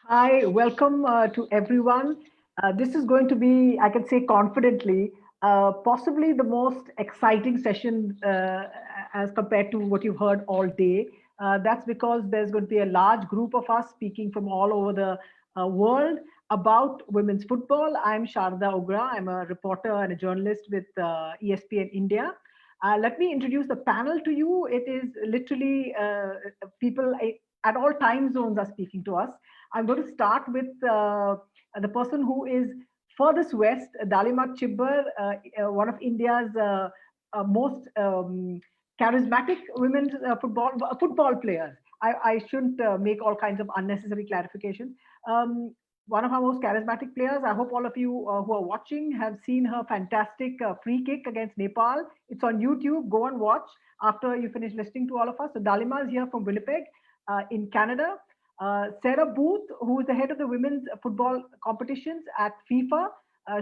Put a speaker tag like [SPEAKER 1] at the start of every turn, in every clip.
[SPEAKER 1] Hi, welcome to everyone. This is going to be, I can say confidently, possibly the most exciting session as compared to what you've heard all day. That's because there's going to be a large group of us speaking from all over the world about women's football. I'm Sharda Ogra. I'm a reporter and a journalist with ESPN India. Let me introduce the panel to you. It is literally people at all time zones are speaking to us. I'm going to start with the person who is furthest west, Dalimat Chibbar, one of India's most charismatic women's football players. I shouldn't make all kinds of unnecessary clarifications. Um, One of our most charismatic players. I hope all of you who are watching have seen her fantastic free kick against Nepal. It's on YouTube. Go and watch after you finish listening to all of us. So Dalima is here from Winnipeg in Canada. Sarah Booth, who is the head of the women's football competitions at FIFA.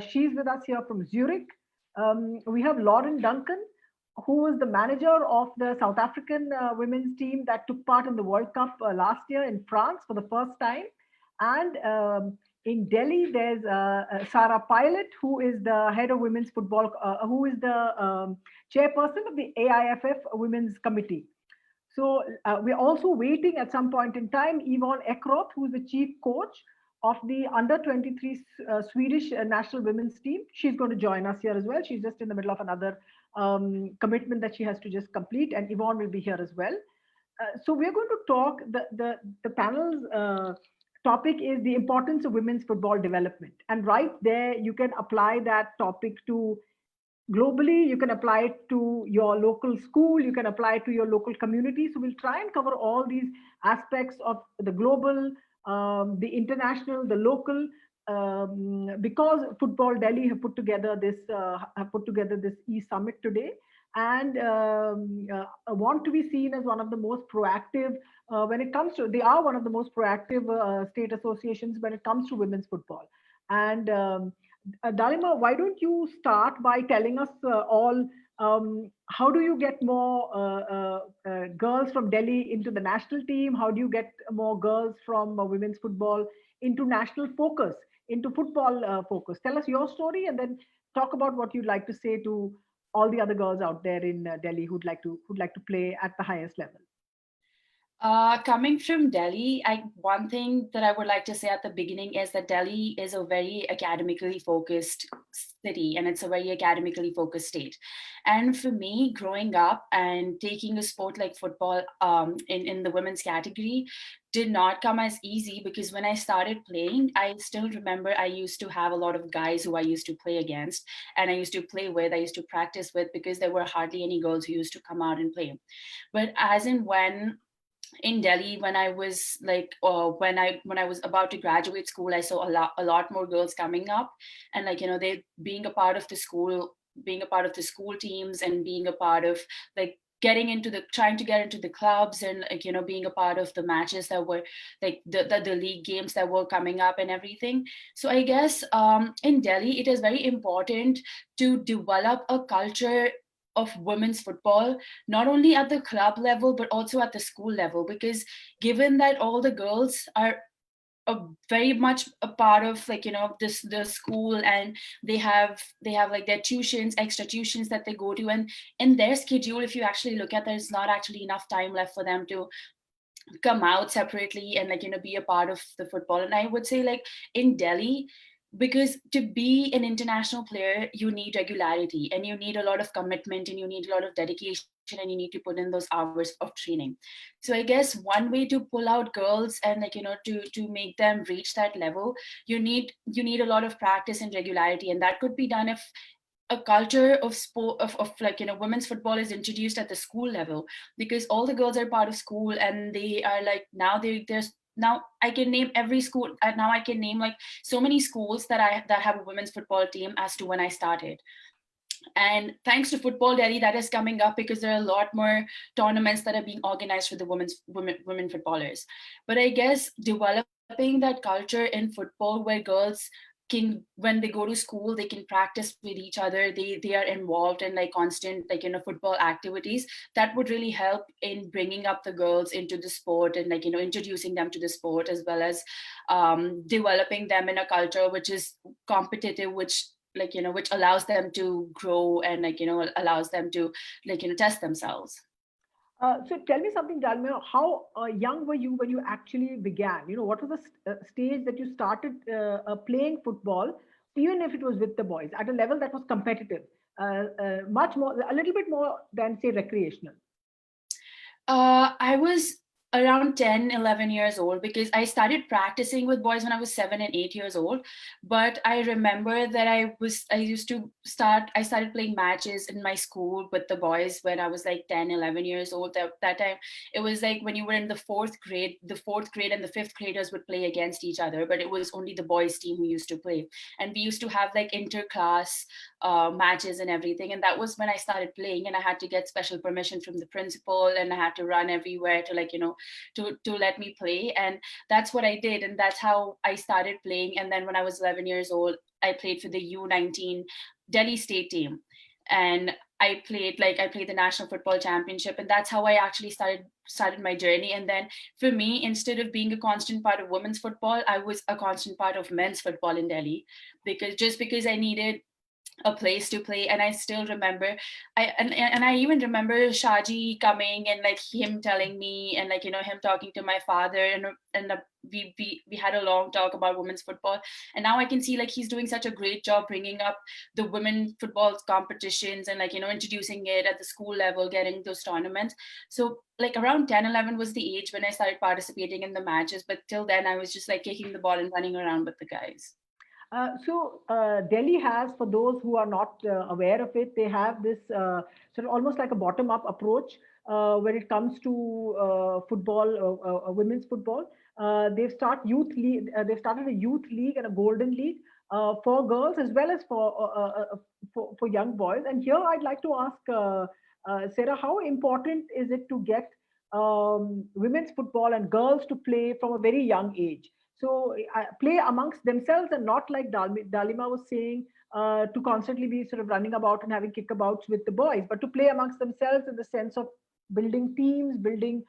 [SPEAKER 1] She's with us here from Zurich. We have Lauren Duncan, who was the manager of the South African women's team that took part in the World Cup last year in France for the first time. And in Delhi, there's Sarah Pilot, who is the head of women's football, who is the chairperson of the AIFF Women's Committee. So we're also waiting at some point in time, Yvonne Eckroth, who's the chief coach of the under 23 Swedish national women's team. She's going to join us here as well. She's just in the middle of another commitment that she has to just complete, and Yvonne will be here as well. So we're going to talk. The panel's topic is the importance of women's football development, and right there you can apply that topic to globally. You can apply it to your local school, you can apply it to your local community. So we'll try and cover all these aspects of the global, the international, the local, because Football Delhi have put together this e-summit today, and want to be seen as one of the most proactive when it comes to, they are one of the most proactive state associations when it comes to women's football. And Dalima, why don't you start by telling us all, how do you get more girls from Delhi into the national team? How do you get more girls from women's football into national focus, into football focus? Tell us your story, and then talk about what you'd like to say to all the other girls out there in Delhi who'd like to play at the highest level.
[SPEAKER 2] Coming from Delhi, one thing that I would like to say at the beginning is that Delhi is a very academically focused city, and it's a very academically focused state. And for me, growing up and taking a sport like football in the women's category did not come as easy, because when I started playing, I still remember I used to have a lot of guys who I used to play against, and I used to play with, I used to practice with, because there were hardly any girls who used to come out and play. But as in when in Delhi, when I was when I was about to graduate school, I saw a lot more girls coming up, and they being a part of the school, being a part of the school teams, and being a part of like getting into the trying to get into the clubs, and being a part of the matches that were like the league games that were coming up and everything. So I guess in Delhi it is very important to develop a culture of women's football, not only at the club level but also at the school level, because given that all the girls are very much a part of this the school, and they have like their tuitions, extra tuitions that they go to, and in their schedule, if you actually look at, there's not actually enough time left for them to come out separately and be a part of the football. And I would say, like, in Delhi, because to be an international player you need regularity, and you need a lot of commitment, and you need a lot of dedication, and you need to put in those hours of training. So I guess one way to pull out girls and to make them reach that level, you need a lot of practice and regularity, and that could be done if a culture of sport of women's football is introduced at the school level, because all the girls are part of school, and they are like, now there's now I can name every school, now I can name like so many schools that have a women's football team as to when I started. And thanks to Football Delhi, that is coming up, because there are a lot more tournaments that are being organized for the women footballers. But I guess developing that culture in football where girls when they go to school, they can practice with each other. They are involved in like constant, like, football activities. That would really help in bringing up the girls into the sport, and like, introducing them to the sport, as well as developing them in a culture which is competitive, which, like, which allows them to grow, and like, allows them to, like, test themselves.
[SPEAKER 1] So tell me something, Dalmia. How young were you when you actually began? What was the stage that you started playing football, even if it was with the boys, at a level that was competitive, much more, a little bit more than say recreational?
[SPEAKER 2] I was around 10, 11 years old, because I started practicing with boys when I was 7 and 8 years old. But I remember that I started playing matches in my school with the boys when I was like 10, 11 years old. That time, it was like when you were in the fourth grade and the fifth graders would play against each other, but it was only the boys team who used to play. And we used to have like inter-class matches and everything. And that was when I started playing, and I had to get special permission from the principal, and I had to run everywhere to, like, to let me play. And that's what I did, and that's how I started playing. And then when I was 11 years old, I played for the U19 Delhi state team, and I played the national football championship, and that's how I actually started my journey. And then for me, instead of being a constant part of women's football, I was a constant part of men's football in Delhi, because I needed a place to play. And I still remember, I even remember Shaji coming, and like him telling me, and like, him talking to my father, and we had a long talk about women's football. And now I can see like he's doing such a great job bringing up the women football competitions, and like, introducing it at the school level, getting those tournaments. So like around 10, 11 was the age when I started participating in the matches, but till then I was just like kicking the ball and running around with the guys.
[SPEAKER 1] Delhi has, for those who are not aware of it, they have this sort of almost like a bottom-up approach when it comes to football, women's football. They've started a youth league and a golden league for girls as well as for young boys. And here I'd like to ask Sarah, how important is it to get women's football and girls to play from a very young age? So play amongst themselves, and not like Dalima was saying, to constantly be sort of running about and having kickabouts with the boys, but to play amongst themselves in the sense of building teams, building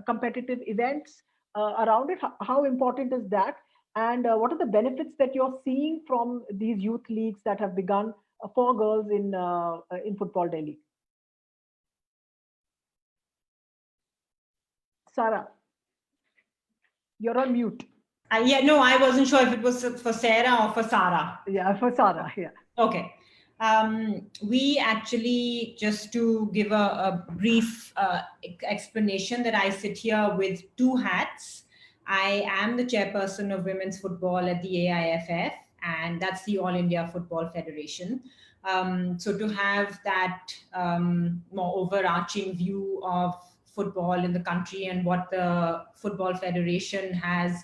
[SPEAKER 1] competitive events around it. How important is that? And what are the benefits that you're seeing from these youth leagues that have begun for girls in Football Delhi? Sarah, you're on mute.
[SPEAKER 3] Yeah, no, I wasn't sure if it was for Sarah or for Sarah.
[SPEAKER 1] Yeah, for Sarah, yeah.
[SPEAKER 3] Okay. We actually, just to give a brief explanation, that I sit here with two hats. I am the chairperson of women's football at the AIFF, and that's the All India Football Federation. So to have that more overarching view of football in the country and what the Football Federation has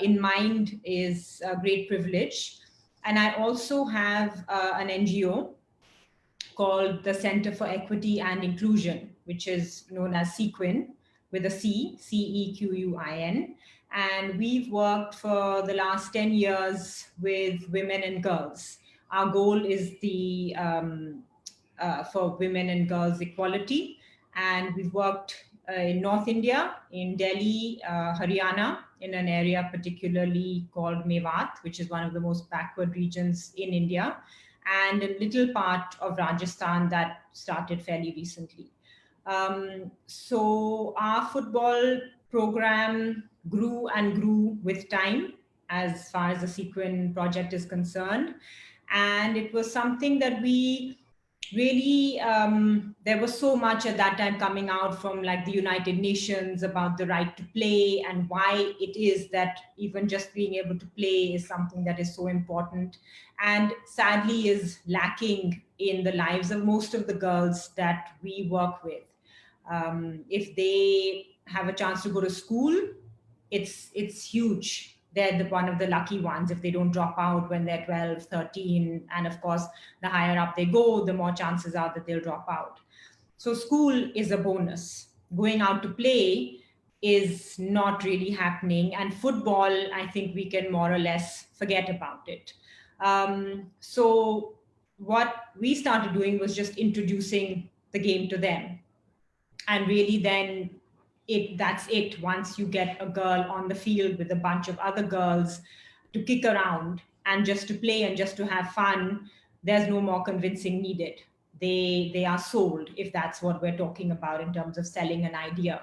[SPEAKER 3] in mind is a great privilege. And I also have an NGO called the Center for Equity and Inclusion, which is known as CEQUIN, with a C, CEQUIN. And we've worked for the last 10 years with women and girls. Our goal is for women and girls equality. And we've worked in North India, in Delhi, Haryana, in an area particularly called Mewat, which is one of the most backward regions in India, and a little part of Rajasthan that started fairly recently. So our football program grew and grew with time as far as the CEQUIN project is concerned. And it was something that we really, there was so much at that time coming out from like the United Nations about the right to play, and why it is that even just being able to play is something that is so important, and sadly is lacking in the lives of most of the girls that we work with. If they have a chance to go to school, it's huge. They're one of the lucky ones if they don't drop out when they're 12, 13. And of course, the higher up they go, the more chances are that they'll drop out. So school is a bonus. Going out to play is not really happening. And football, I think we can more or less forget about it. So what we started doing was just introducing the game to them. And really then that's it. Once you get a girl on the field with a bunch of other girls to kick around and just to play and just to have fun, there's no more convincing needed. They are sold, if that's what we're talking about in terms of selling an idea.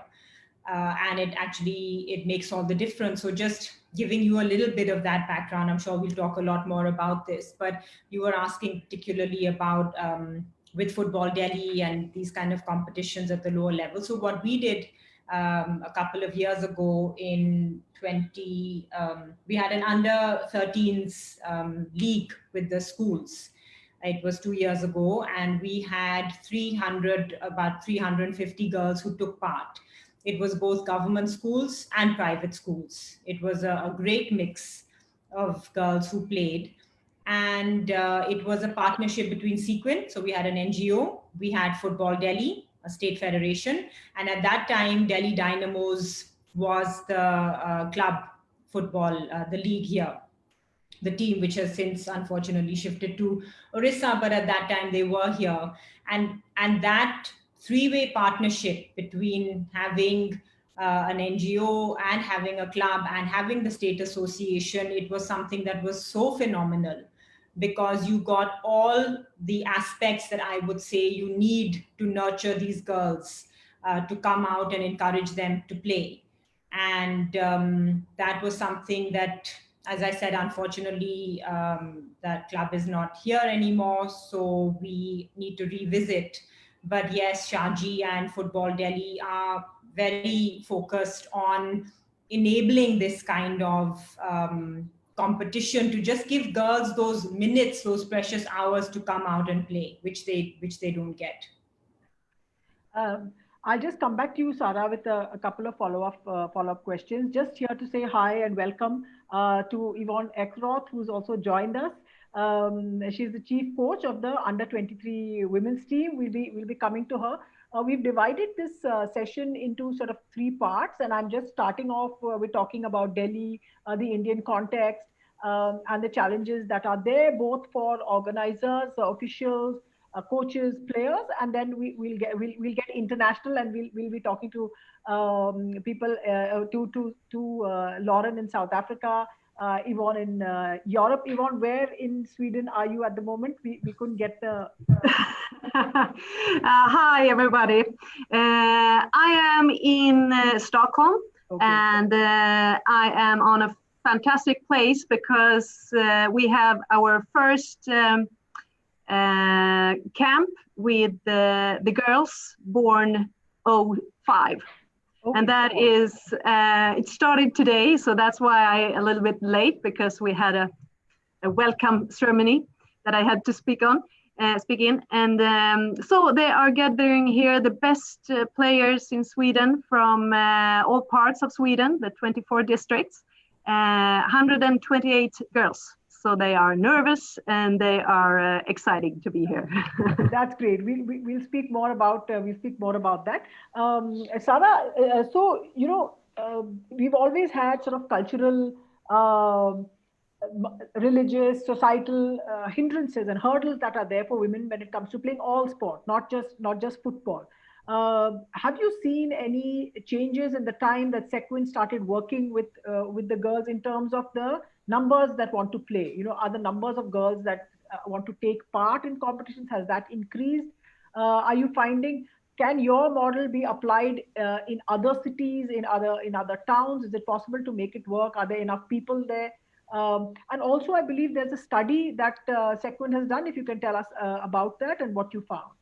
[SPEAKER 3] And it makes all the difference. So just giving you a little bit of that background, I'm sure we'll talk a lot more about this, but you were asking particularly about with Football Delhi and these kind of competitions at the lower level. So what we did a couple of years ago in we had an under 13s league with the schools. It was 2 years ago, and we had about 350 girls who took part. It was both government schools and private schools. It was a great mix of girls who played. And it was a partnership between Sequin. So we had an NGO, we had Football Delhi, a state federation. And at that time, Delhi Dynamos was the club football, the league here. The team, which has since unfortunately shifted to Orissa, but at that time they were here. And that three-way partnership between having an NGO and having a club and having the state association, it was something that was so phenomenal, because you got all the aspects that I would say you need to nurture these girls to come out and encourage them to play. And that was something that, as I said, unfortunately, that club is not here anymore, so we need to revisit. But yes, Shaji and Football Delhi are very focused on enabling this kind of competition to just give girls those minutes, those precious hours to come out and play, which they don't get.
[SPEAKER 1] I'll just come back to you, Sara, with a couple of follow-up questions. Just here to say hi and welcome to Yvonne Eckroth, who's also joined us. She's the chief coach of the under-23 women's team. We'll be coming to her. We've divided this session into sort of 3 parts, and I'm just starting off with talking about Delhi, the Indian context, and the challenges that are there, both for organizers, officials, coaches, players, and then we'll get international, and we'll be talking to people, to Lauren in South Africa, Yvonne in Europe. Yvonne, where in Sweden are you at the moment? We couldn't get the.
[SPEAKER 4] Hi everybody. I am in Stockholm, okay. And I am on a fantastic place because we have our first camp with the girls born 05. Okay. And that is, it started today, so that's why I'm a little bit late, because we had a welcome ceremony that I had to speak in. And so they are gathering here the best players in Sweden from all parts of Sweden, the 24 districts, 128 girls. So they are nervous and they are excited to be here.
[SPEAKER 1] That's great. We'll speak more about that. Sara, so we've always had sort of cultural, religious, societal hindrances and hurdles that are there for women when it comes to playing all sport, not just football. Have you seen any changes in the time that Sequin started working with the girls in terms of the numbers that want to play? Are the numbers of girls that want to take part in competitions, has that increased? Are you finding, can your model be applied in other cities, in other towns? Is it possible to make it work? Are there enough people there? And also, I believe there's a study that Sequin has done. If you can tell us about that and what you found.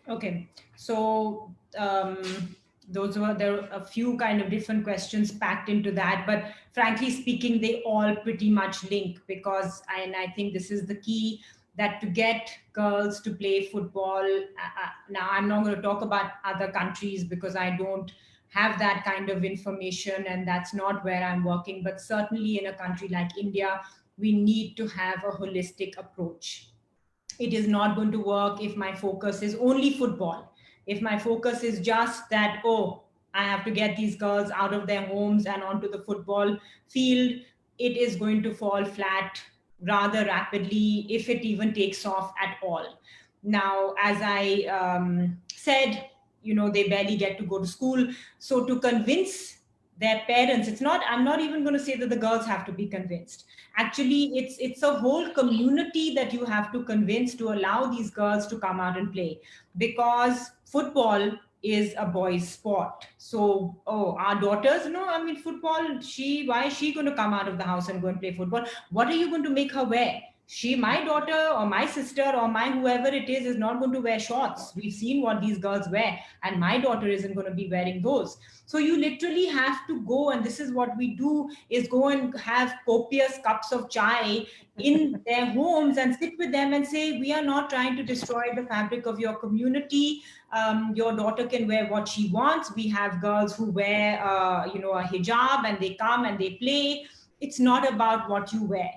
[SPEAKER 3] Okay, so there are a few kind of different questions packed into that, but frankly speaking, they all pretty much link, because I think this is the key, that to get girls to play football. Now, I'm not going to talk about other countries because I don't have that kind of information and that's not where I'm working, but certainly in a country like India, we need to have a holistic approach. It is not going to work if my focus is only football. If my focus is just that, I have to get these girls out of their homes and onto the football field, it is going to fall flat rather rapidly, if it even takes off at all. Now, as I said, they barely get to go to school. So to convince their parents, I'm not even going to say that the girls have to be convinced. Actually, it's a whole community that you have to convince to allow these girls to come out and play, because football is a boys sport. So, our daughters, no, I mean, football, why is she going to come out of the house and go and play football? What are you going to make her wear? My daughter or my sister or my whoever it is not going to wear shorts. We've seen what these girls wear, and my daughter isn't going to be wearing those. So you literally have to go, and this is what we do, is go and have copious cups of chai in their homes and sit with them and say, we are not trying to destroy the fabric of your community. Your daughter can wear what she wants. We have girls who wear a hijab and they come and they play. It's not about what you wear.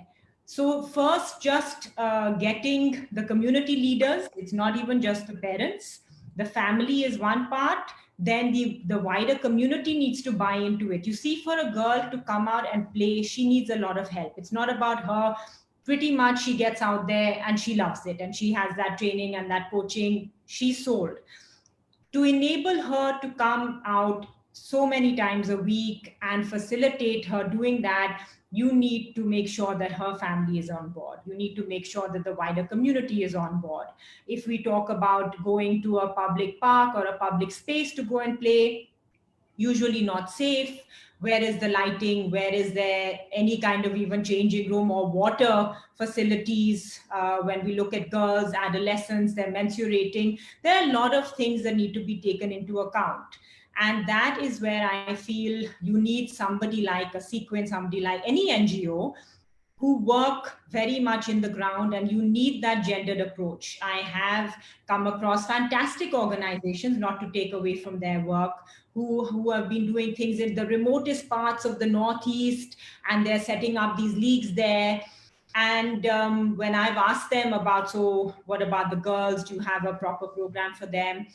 [SPEAKER 3] So first, just getting the community leaders. It's not even just the parents. The family is one part. Then the wider community needs to buy into it. You see, for a girl to come out and play, she needs a lot of help. It's not about her. Pretty much she gets out there and she loves it, and she has that training and that coaching. She's sold. To enable her to come out so many times a week and facilitate her doing that, you need to make sure that her family is on board. You need to make sure that the wider community is on board. If we talk about going to a public park or a public space to go and play, usually not safe. Where is the lighting? Where is there any kind of even changing room or water facilities? When we look at girls, adolescents, they're mensurating. There are a lot of things that need to be taken into account. And that is where I feel you need somebody like a Sequence, somebody like any NGO who work very much in the ground, and you need that gendered approach. I have come across fantastic organizations, not to take away from their work, who have been doing things in the remotest parts of the Northeast, and they're setting up these leagues there. And when I've asked them about, so what about the girls? Do you have a proper program for them?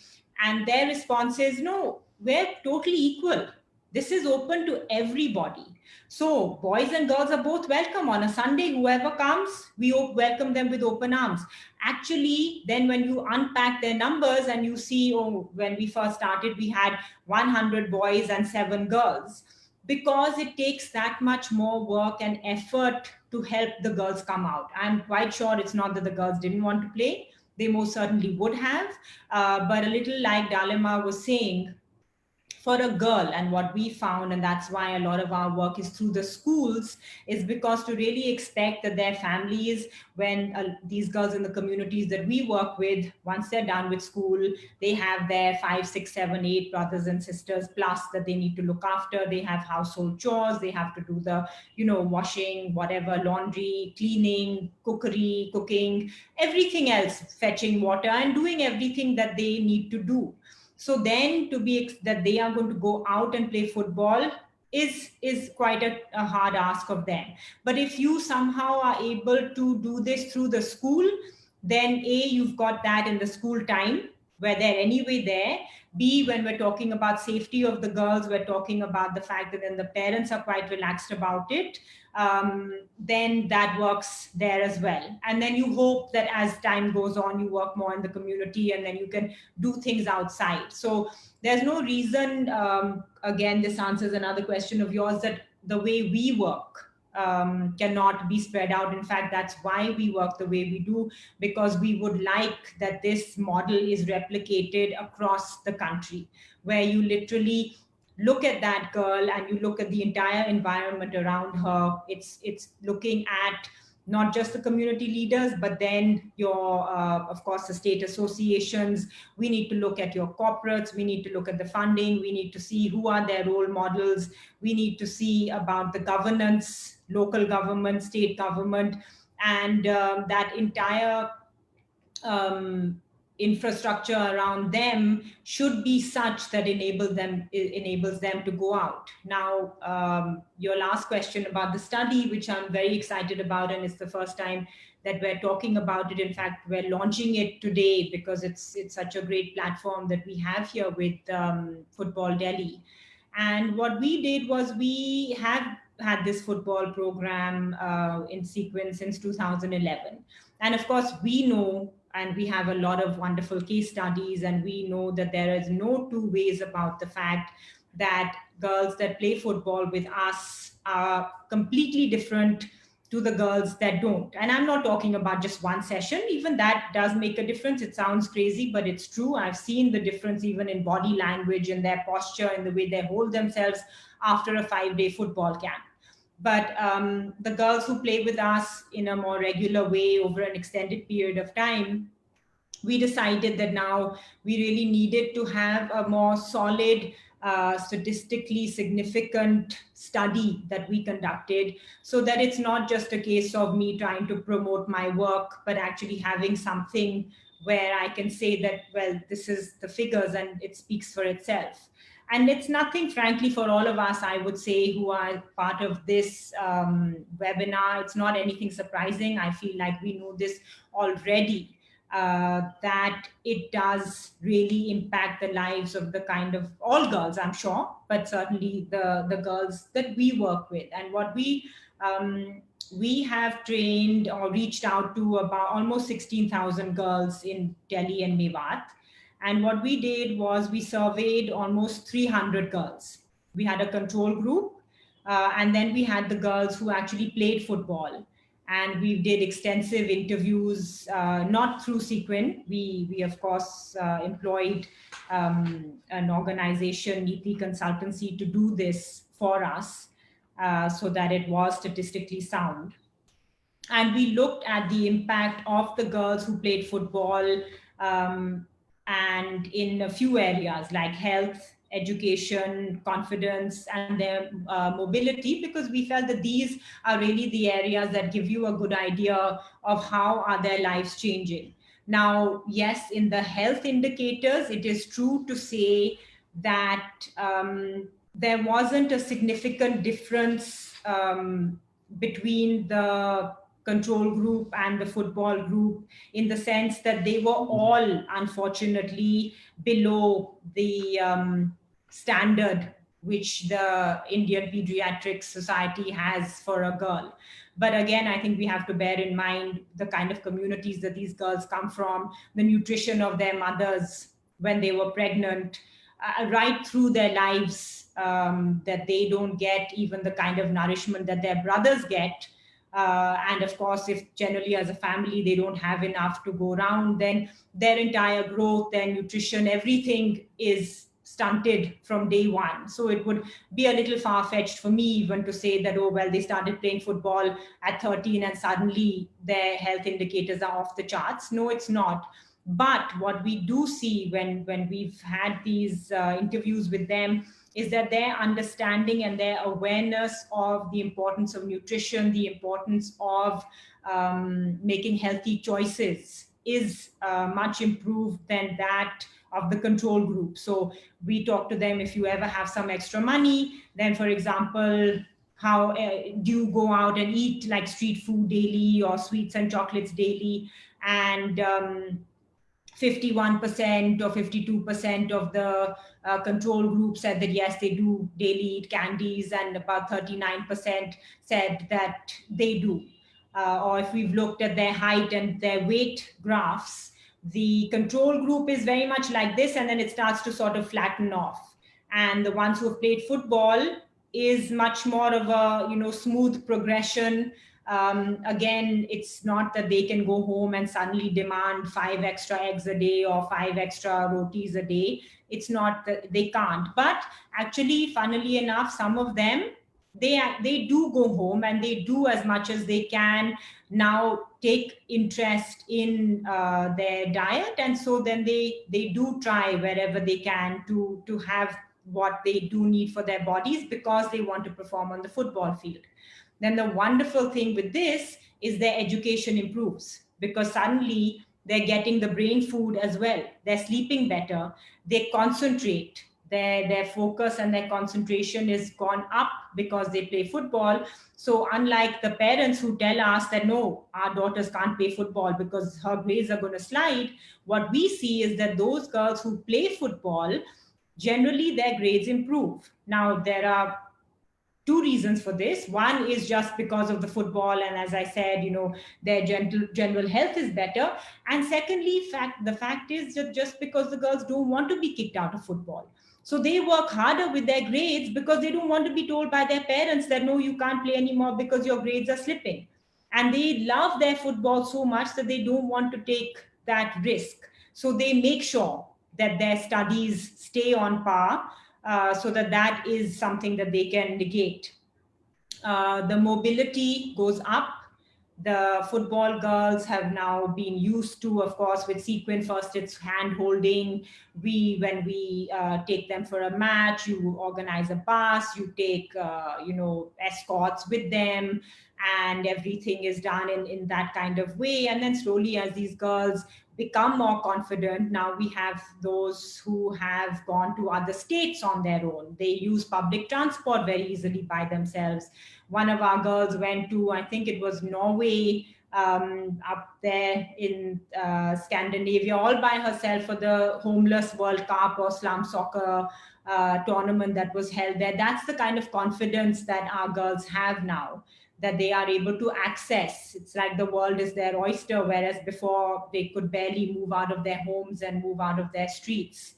[SPEAKER 3] And their response is, no, we're totally equal. This is open to everybody. So boys and girls are both welcome. On a Sunday, whoever comes, we welcome them with open arms. Actually, then when you unpack their numbers and you see, when we first started, we had 100 boys and 7 girls, because it takes that much more work and effort to help the girls come out. I'm quite sure it's not that the girls didn't want to play. They most certainly would have. But a little like Dalima was saying, for a girl, and what we found, and that's why a lot of our work is through the schools, is because to really expect that their families, when these girls in the communities that we work with, once they're done with school, they have their 5, 6, 7, 8 brothers and sisters plus that they need to look after. They have household chores. They have to do the, washing, whatever, laundry, cleaning, cooking, everything else, fetching water and doing everything that they need to do. So then that they are going to go out and play football is quite a hard ask of them. But if you somehow are able to do this through the school, then A, you've got that in the school time where they're anyway there. B, when we're talking about safety of the girls, we're talking about the fact that then the parents are quite relaxed about it. Then that works there as well. And then you hope that as time goes on, you work more in the community and then you can do things outside. So there's no reason, again, this answers another question of yours, that the way we work cannot be spread out. In fact, that's why we work the way we do, because we would like that this model is replicated across the country, where you literally look at that girl and you look at the entire environment around her. It's looking at not just the community leaders, but then your, of course, the state associations. We need to look at your corporates. We need to look at the funding. We need to see who are their role models. We need to see about the governance, local government, state government, and that entire infrastructure around them should be such that enables them to go out. Now, your last question about the study, which I'm very excited about, and it's the first time that we're talking about it. In fact, we're launching it today because it's such a great platform that we have here with Football Delhi. And what we did was we have had this football program in sequence since 2011. And of course, we know, and we have a lot of wonderful case studies, and we know that there is no two ways about the fact that girls that play football with us are completely different to the girls that don't. And I'm not talking about just one session. Even that does make a difference. It sounds crazy, but it's true. I've seen the difference even in body language and their posture and the way they hold themselves after a 5-day football camp. But the girls who play with us in a more regular way over an extended period of time, we decided that now we really needed to have a more solid, statistically significant study that we conducted, so that it's not just a case of me trying to promote my work, but actually having something where I can say that, well, this is the figures and it speaks for itself. And it's nothing, frankly, for all of us, I would say, who are part of this webinar. It's not anything surprising. I feel like we know this already. That it does really impact the lives of the kind of all girls, I'm sure, but certainly the girls that we work with. And what we have trained or reached out to about almost 16,000 girls in Delhi and Mewat. And what we did was we surveyed almost 300 girls. We had a control group, and then we had the girls who actually played football. And we did extensive interviews, not through Sequin. We of course, employed an organization, Neeti Consultancy, to do this for us so that it was statistically sound. And we looked at the impact of the girls who played football and in a few areas like health, education, confidence, and their mobility, because we felt that these are really the areas that give you a good idea of how are their lives changing. Now, yes, in the health indicators, it is true to say that there wasn't a significant difference between the control group and the football group, in the sense that they were all, unfortunately, below the standard which the Indian Pediatric Society has for a girl. But again, I think we have to bear in mind the kind of communities that these girls come from, the nutrition of their mothers when they were pregnant, right through their lives, that they don't get even the kind of nourishment that their brothers get. And of course, if generally as a family they don't have enough to go around, then their entire growth, their nutrition, everything is stunted from day one. So it would be a little far-fetched for me even to say that, oh, well, they started playing football at 13 and suddenly their health indicators are off the charts. No, it's not. But what we do see when we've had these interviews with them is that their understanding and their awareness of the importance of nutrition, the importance of making healthy choices is much improved than that of the control group. So we talk to them, if you ever have some extra money, then for example, how do you go out and eat like street food daily or sweets and chocolates daily? And 51% or 52% of the control group said that yes, they do daily eat candies, and about 39% said that they do. Or if we've looked at their height and their weight graphs, the control group is very much like this, and then it starts to sort of flatten off. And the ones who have played football is much more of a smooth progression. Again, it's not that they can go home and suddenly demand 5 extra eggs a day or 5 extra rotis a day. It's not that they can't. But actually, funnily enough, some of them, they do go home and they do as much as they can now take interest in their diet. And so then they do try wherever they can to have what they do need for their bodies, because they want to perform on the football field. Then the wonderful thing with this is their education improves, because suddenly they're getting the brain food as well. They're sleeping better. They concentrate. Their focus and their concentration is gone up because they play football. So unlike the parents who tell us that, no, our daughters can't play football because her grades are going to slide, what we see is that those girls who play football generally their grades improve. Now, there are two reasons for this. One is just because of the football, and as I said, their general health is better. And secondly, the fact is that just because the girls don't want to be kicked out of football, so they work harder with their grades because they don't want to be told by their parents that no, you can't play anymore because your grades are slipping. And they love their football so much that they don't want to take that risk. So they make sure that their studies stay on par, so that is something that they can negate. The mobility goes up. The football girls have now been used to, of course, with sequin. First, it's hand holding. When we take them for a match, you organize a bus, you take, escorts with them, and everything is done in that kind of way. And then slowly, as these girls become more confident, now we have those who have gone to other states on their own. They use public transport very easily by themselves. One of our girls went to, I think it was Norway, up there in Scandinavia, all by herself for the Homeless World Cup or Slum Soccer tournament that was held there. That's the kind of confidence that our girls have now, that they are able to access. It's like the world is their oyster, whereas before they could barely move out of their homes and move out of their streets.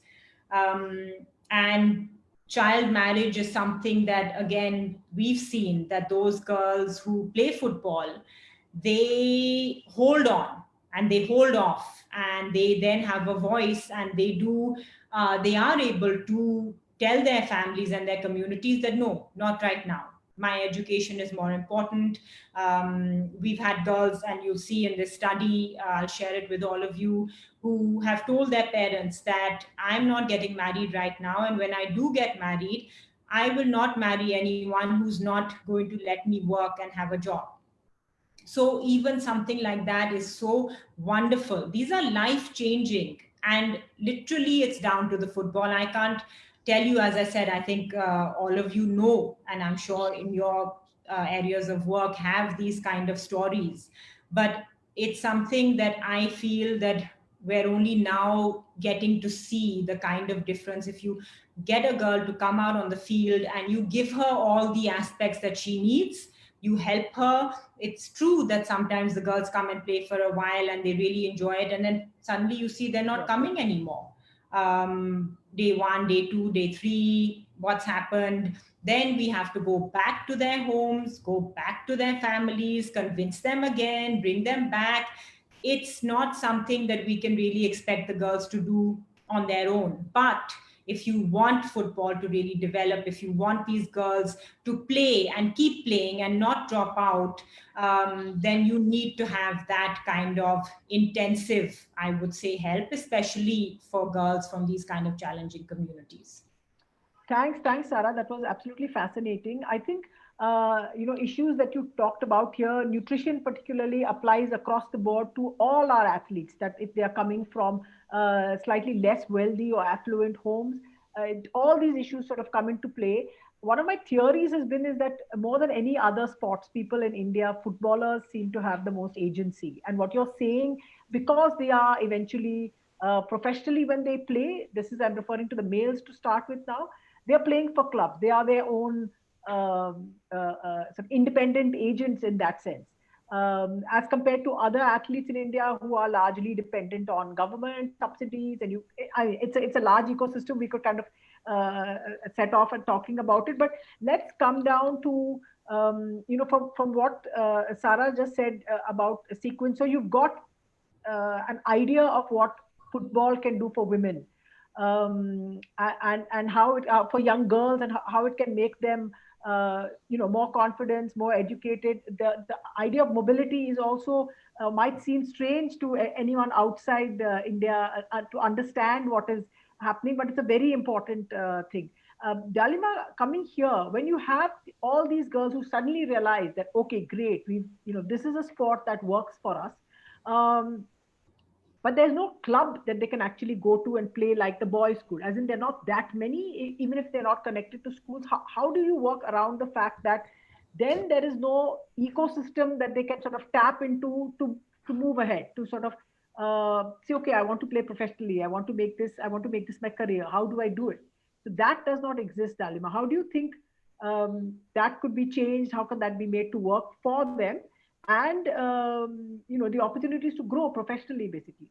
[SPEAKER 3] And child marriage is something that, again, we've seen that those girls who play football, they hold on and they hold off, and they then have a voice, and they are able to tell their families and their communities that no, not right now. My education is more important. We've had girls, and you'll see in this study, I'll share it with all of you, who have told their parents that I'm not getting married right now. And when I do get married, I will not marry anyone who's not going to let me work and have a job. So even something like that is so wonderful. These are life changing, and literally it's down to the football. I can't tell you, as I said, I think all of you know, and I'm sure in your areas of work have these kind of stories. But it's something that I feel that we're only now getting to see the kind of difference. If you get a girl to come out on the field and you give her all the aspects that she needs, you help her. It's true that sometimes the girls come and play for a while and they really enjoy it, and then suddenly you see they're not coming anymore. Day 1, day 2, day 3, what's happened? Then we have to go back to their homes, go back to their families, convince them again, bring them back. It's not something that we can really expect the girls to do on their own. But if you want football to really develop, if you want these girls to play and keep playing and not drop out, then you need to have that kind of intensive, I would say, help, especially for girls from these kind of challenging communities.
[SPEAKER 1] Thanks, Sarah. That was absolutely fascinating. I think issues that you talked about here, nutrition particularly applies across the board to all our athletes, that if they are coming from slightly less wealthy or affluent homes, all these issues sort of come into play. One of my theories has been is that more than any other sports people in India, footballers seem to have the most agency. And what you're saying, because they are eventually professionally when they play, I'm referring to the males to start with now, they're playing for clubs. They are their own sort of independent agents in that sense, as compared to other athletes in India who are largely dependent on government subsidies. And it's a large ecosystem. We could kind of set off and talking about it, but let's come down to from what Sarah just said about a sequence. So you've got an idea of what football can do for women. And how it for young girls, and how it can make them more confident, more educated. The idea of mobility is also might seem strange to anyone outside India to understand what is happening, but it's a very important thing. Dalima, coming here, when you have all these girls who suddenly realize that, okay, great, this is a sport that works for us. But there's no club that they can actually go to and play like the boys could, as in they're not that many, even if they're not connected to schools. How do you work around the fact that then there is no ecosystem that they can sort of tap into to move ahead, to sort of say, okay, I want to play professionally, I want to make this my career. How do I do it? So that does not exist, Dalima. How do you think that could be changed? How can that be made to work for them? And the opportunities to grow professionally, basically.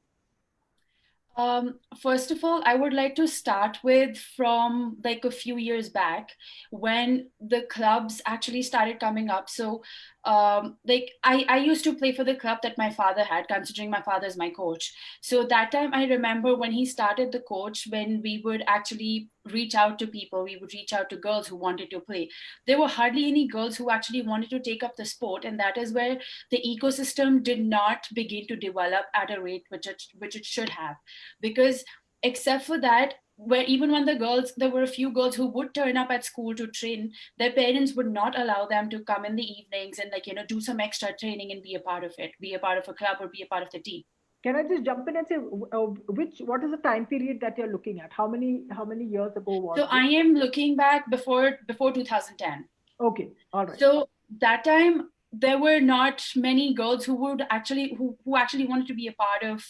[SPEAKER 2] First of all, I would like to start with from like a few years back when the clubs actually started coming up. So, like I used to play for the club that my father had, considering my father is my coach. So that time I remember when he started the coach, when we would actually reach out to people, we would reach out to girls who wanted to play. There were hardly any girls who actually wanted to take up the sport, and that is where the ecosystem did not begin to develop at a rate which it should have, because except for that, where even when the girls, there were a few girls who would turn up at school to train, their parents would not allow them to come in the evenings and do some extra training and be a part of it, be a part of a club or be a part of the team.
[SPEAKER 1] Can I just jump in and say what is the time period that you're looking at? How many years ago was
[SPEAKER 2] So
[SPEAKER 1] this?
[SPEAKER 2] I am looking back before 2010.
[SPEAKER 1] Okay, all right.
[SPEAKER 2] So that time there were not many girls who would actually who actually wanted to be a part of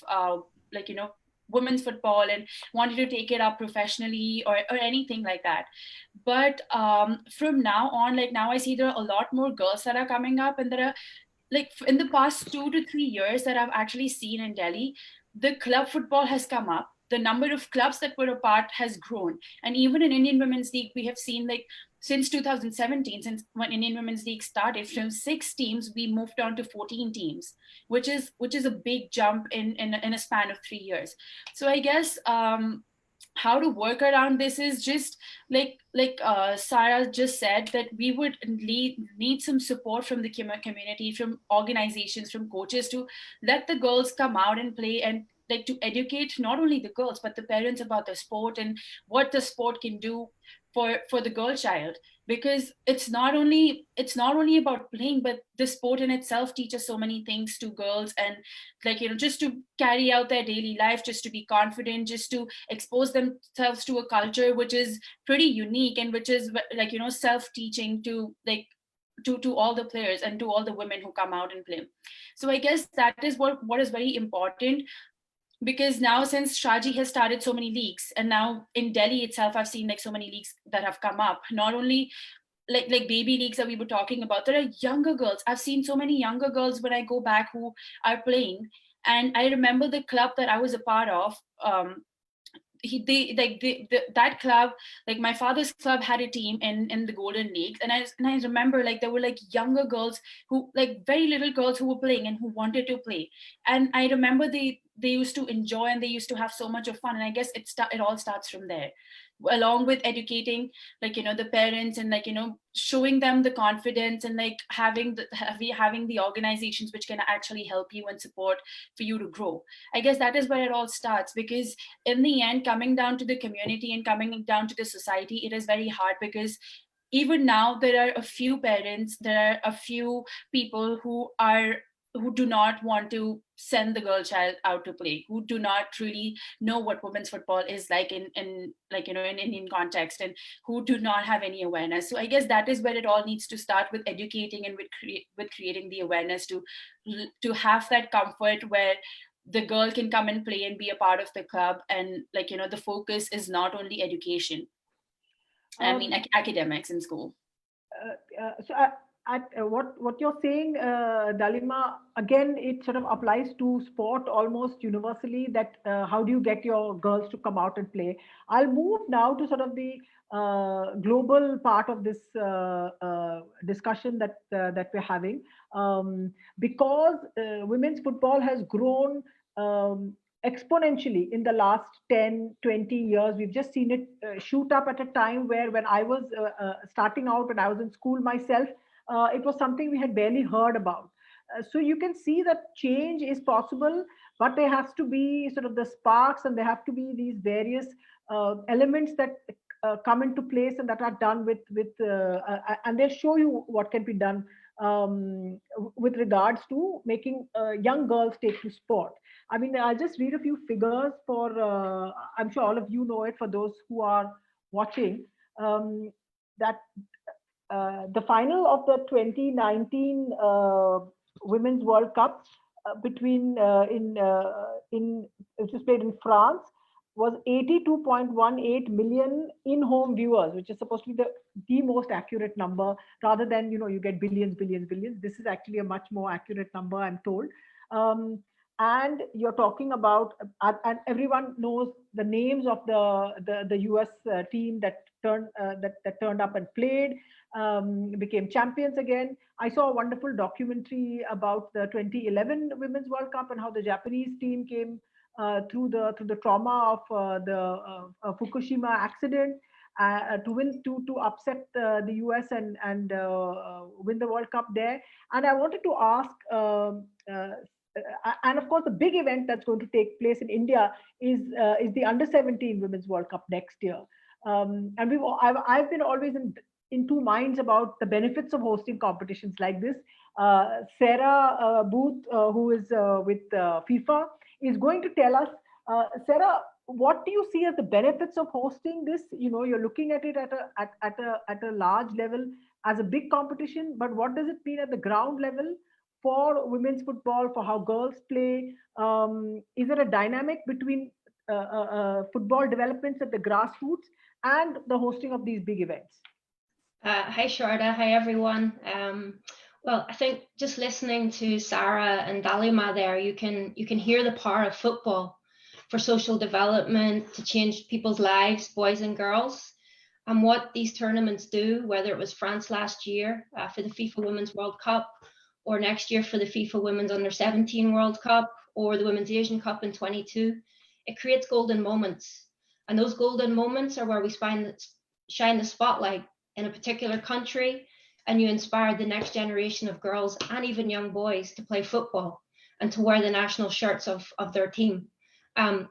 [SPEAKER 2] women's football and wanted to take it up professionally or anything like that. But from now on, like now I see there are a lot more girls that are coming up, and there are, like, in the past 2 to 3 years that I've actually seen in Delhi, the club football has come up. The number of clubs that were a part has grown. And even in Indian Women's League, we have seen, like, since 2017, since when Indian Women's League started, from 6 teams, we moved on to 14 teams, which is a big jump in a span of 3 years. So I guess how to work around this is just like Sarah just said, that we would need some support from the community, from organizations, from coaches, to let the girls come out and play, and like to educate not only the girls but the parents about the sport and what the sport can do for the girl child. Because it's not only about playing, but the sport in itself teaches so many things to girls, and just to carry out their daily life, just to be confident, just to expose themselves to a culture which is pretty unique, and which is self-teaching to all the players and to all the women who come out and play. So I guess that is what is very important. Because now, since Shaji has started so many leagues, and now in Delhi itself, I've seen like so many leagues that have come up, not only like baby leagues that we were talking about, there are younger girls. I've seen so many younger girls when I go back who are playing. And I remember the club that I was a part of, that club, like my father's club, had a team in the Golden Leagues, and I remember, like, there were like younger girls who, like very little girls, who were playing and who wanted to play. And I remember they used to enjoy, and they used to have so much of fun. And I guess it all starts from there, along with educating the parents, and showing them the confidence, and like having the organizations which can actually help you and support for you to grow. I guess that is where it all starts, because in the end, coming down to the community and coming down to the society, it is very hard. Because even now, there are a few parents, there are a few people who do not want to send the girl child out to play, who do not really know what women's football is like in Indian context, and who do not have any awareness. So I guess that is where it all needs to start, with educating and with creating the awareness to have that comfort where the girl can come and play and be a part of the club. And the focus is not only education, academics in school.
[SPEAKER 1] What you're saying, Dalima, again, it sort of applies to sport almost universally, that how do you get your girls to come out and play? I'll move now to sort of the global part of this discussion that we're having, because women's football has grown exponentially in the last 10-20 years. We've just seen it shoot up at a time where, when I was starting out, when I was in school myself, it was something we had barely heard about. So you can see that change is possible, but there has to be sort of the sparks, and there have to be these various elements that come into place, and that are done with and they'll show you what can be done with regards to making young girls take to sport. I mean, I'll just read a few figures for, I'm sure all of you know it, for those who are watching, that the final of the 2019 Women's World Cup which was played in France, was 82.18 million in-home viewers, which is supposed to be the most accurate number, rather than, you get billions. This is actually a much more accurate number, I'm told. And you're talking about, and everyone knows the names of the US team that turned up and played, became champions again. I saw a wonderful documentary about the 2011 Women's World Cup and how the Japanese team came through the trauma of the Fukushima accident to upset the US and win the World Cup there. And I wanted to ask. And of course, the big event that's going to take place in India is the Under-17 Women's World Cup next year. And I've been always in two minds about the benefits of hosting competitions like this. Sarah Booth, who is with FIFA, is going to tell us. Sarah, what do you see as the benefits of hosting this? You're looking at it at a large level as a big competition, but what does it mean at the ground level for women's football, for how girls play? Is there a dynamic between football developments at the grassroots and the hosting of these big events?
[SPEAKER 5] Hi, Sharda. Hi, everyone. Well, I think just listening to Sarah and Dalima there, you can hear the power of football for social development, to change people's lives, boys and girls, and what these tournaments do, whether it was France last year for the FIFA Women's World Cup, or next year for the FIFA Women's Under-17 World Cup, or the Women's Asian Cup in 22. It creates golden moments. And those golden moments are where we shine the spotlight in a particular country, and you inspire the next generation of girls and even young boys to play football and to wear the national shirts of their team.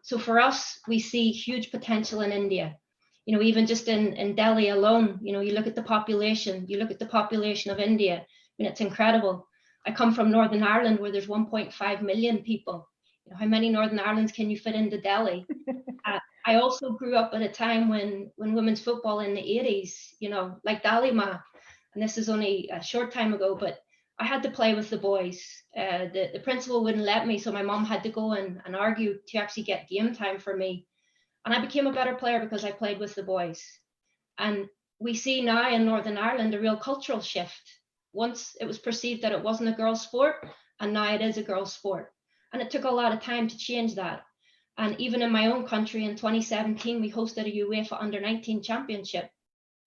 [SPEAKER 5] So for us, we see huge potential in India. Even just in Delhi alone, you look at the population, of India, it's incredible. I come from Northern Ireland, where there's 1.5 million people. How many Northern Irelands can you fit into Delhi? I also grew up at a time when women's football in the 80s, like Dalima, and this is only a short time ago, but I had to play with the boys. The principal wouldn't let me, so my mom had to go and argue to actually get game time for me. And I became a better player because I played with the boys. And we see now in Northern Ireland a real cultural shift. Once it was perceived that it wasn't a girls' sport, and now it is a girls' sport. And it took a lot of time to change that. And even in my own country in 2017, we hosted a UEFA Under-19 championship.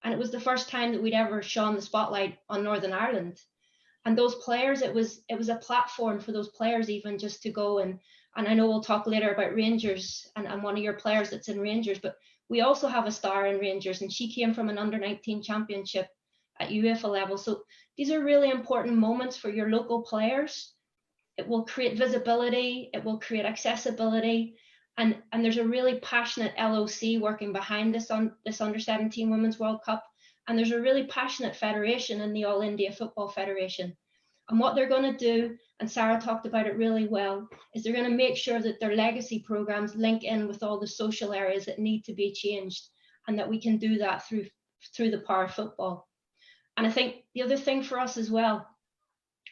[SPEAKER 5] And it was the first time that we'd ever shone the spotlight on Northern Ireland. And those players, it was a platform for those players even just to go and I know we'll talk later about Rangers and one of your players that's in Rangers, but we also have a star in Rangers, and she came from an Under-19 championship at UEFA level. So these are really important moments for your local players. It will create visibility, it will create accessibility, and there's a really passionate LOC working behind this Under-17 Women's World Cup, and there's a really passionate federation in the All India Football Federation. And what they're going to do, and Sarah talked about it really well, is they're going to make sure that their legacy programs link in with all the social areas that need to be changed, and that we can do that through the power of football. And I think the other thing for us as well,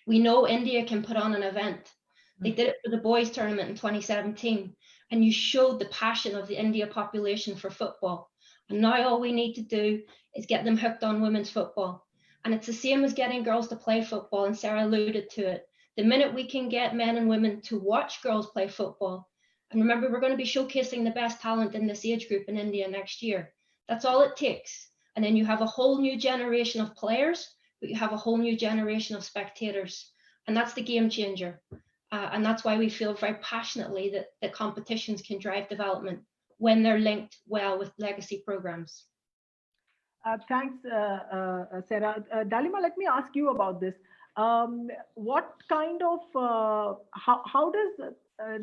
[SPEAKER 5] we know India can put on an event. They did it for the boys tournament in 2017, and you showed the passion of the India population for football. And now all we need to do is get them hooked on women's football. And it's the same as getting girls to play football, and Sarah alluded to it. The minute we can get men and women to watch girls play football, and remember, we're going to be showcasing the best talent in this age group in India next year. That's all it takes. And then you have a whole new generation of players, but you have a whole new generation of spectators. And that's the game changer. And that's why we feel very passionately that the competitions can drive development when they're linked well with legacy programs.
[SPEAKER 1] Thanks, Sarah. Dalima, let me ask you about this. What kind of, how does,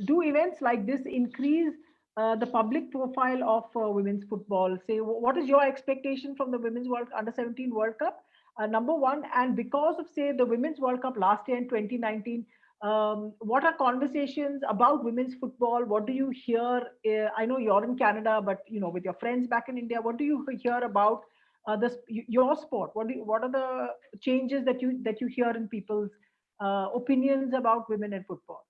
[SPEAKER 1] do events like this increase the public profile of women's football? Say, what is your expectation from the Women's Under-17 World Cup? Number one, and because of, say, the Women's World Cup last year in 2019, what are conversations about women's football? What do you hear? I know you're in Canada, but with your friends back in India, what do you hear about your sport? What are the changes that you hear in people's opinions about women in football?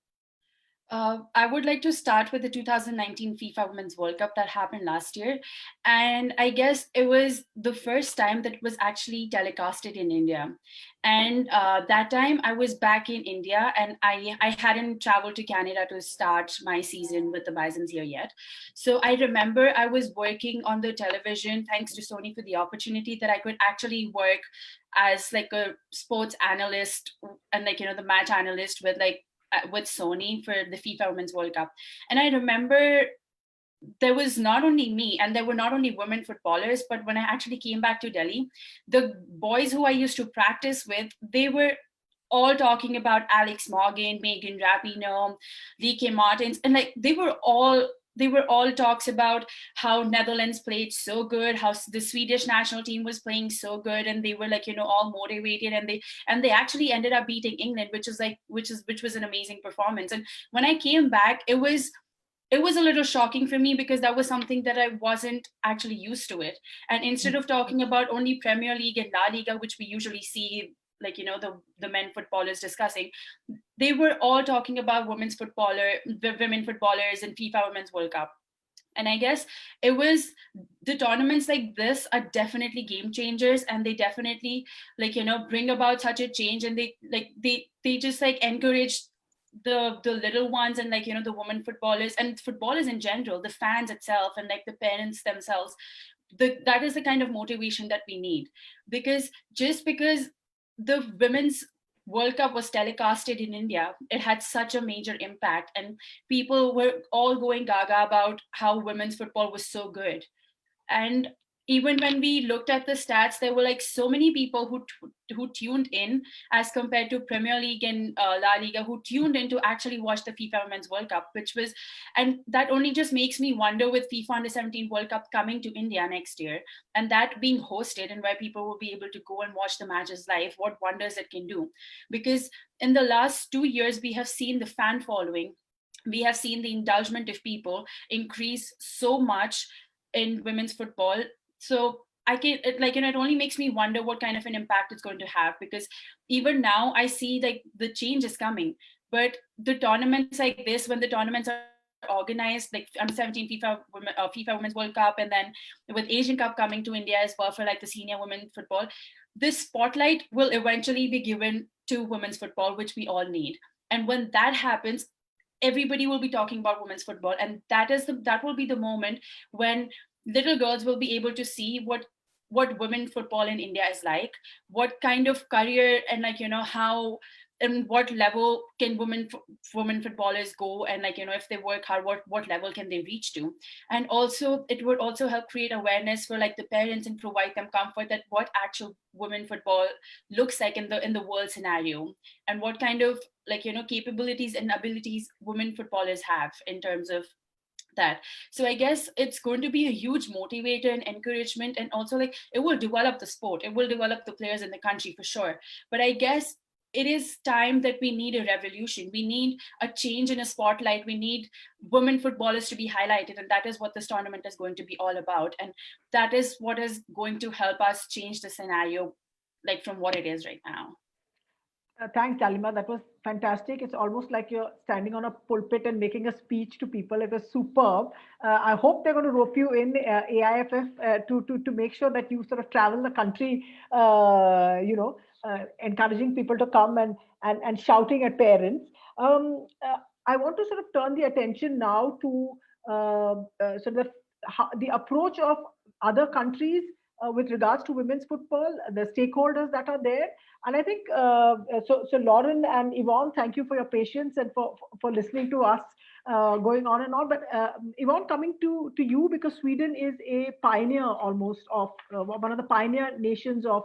[SPEAKER 2] I would like to start with the 2019 FIFA Women's World Cup that happened last year. And I guess it was the first time that it was actually telecasted in India. And that time I was back in India, and I hadn't traveled to Canada to start my season with the Bisons here yet. So I remember I was working on the television, thanks to Sony for the opportunity that I could actually work as like a sports analyst and like, the match analyst with Sony for the FIFA Women's World Cup. And I remember there was not only me and there were not only women footballers, but when I actually came back to Delhi, the boys who I used to practice with, they were all talking about Alex Morgan, Megan Rapinoe, VK Martins, and like they were all talks about how Netherlands played so good, how the Swedish national team was playing so good, and they were like, all motivated, and they actually ended up beating England, which was an amazing performance. And when I came back, it was a little shocking for me because that was something that I wasn't actually used to it. And instead of talking about only Premier League and La Liga, which we usually see, like, the men footballers discussing, they were all talking about women footballers and FIFA Women's World Cup. And I guess it was the tournaments like this are definitely game changers, and they definitely bring about such a change, and they just like encourage the little ones, and the women footballers and footballers in general, the fans itself, and like the parents themselves. That is the kind of motivation that we need, because just because the women's World Cup was telecasted in India, it had such a major impact, and people were all going gaga about how women's football was so good. And even when we looked at the stats, there were like so many people who tuned in as compared to Premier League and La Liga, who tuned in to actually watch the FIFA Women's World Cup, and that only just makes me wonder, with FIFA Under 17 World Cup coming to India next year, and that being hosted and where people will be able to go and watch the matches live, what wonders it can do. Because in the last 2 years, we have seen the fan following, we have seen the indulgence of people increase so much in women's football. So it only makes me wonder what kind of an impact it's going to have, because even now I see like the change is coming, but the tournaments like this, when the tournaments are organized, like under 17 FIFA Women's World Cup, and then with Asian Cup coming to India as well for like the senior women football, this spotlight will eventually be given to women's football, which we all need. And when that happens, everybody will be talking about women's football, and that will be the moment when little girls will be able to see what women football in India is like, what kind of career, and how and what level can women footballers go, and if they work hard, what level can they reach to. And also it would also help create awareness for like the parents and provide them comfort that what actual women football looks like in the world scenario, and what kind of capabilities and abilities women footballers have in terms of that. So I guess it's going to be a huge motivator and encouragement, and also like it will develop the sport, it will develop the players in the country for sure. But I guess it is time that we need a revolution, we need a change in a spotlight, we need women footballers to be highlighted, and that is what this tournament is going to be all about, and that is what is going to help us change the scenario like from what it is right now.
[SPEAKER 1] Thanks, Dalima. That was fantastic. It's almost like you're standing on a pulpit and making a speech to people. It was superb. I hope they're going to rope you in, AIFF, to make sure that you sort of travel the country, encouraging people to come and shouting at parents. I want to sort of turn the attention now to sort of the approach of other countries with regards to women's football, the stakeholders that are there. And I think, so Lauren and Yvonne, thank you for your patience and for listening to us going on and on. But Yvonne, coming to you, because Sweden is a pioneer almost of one of the pioneer nations of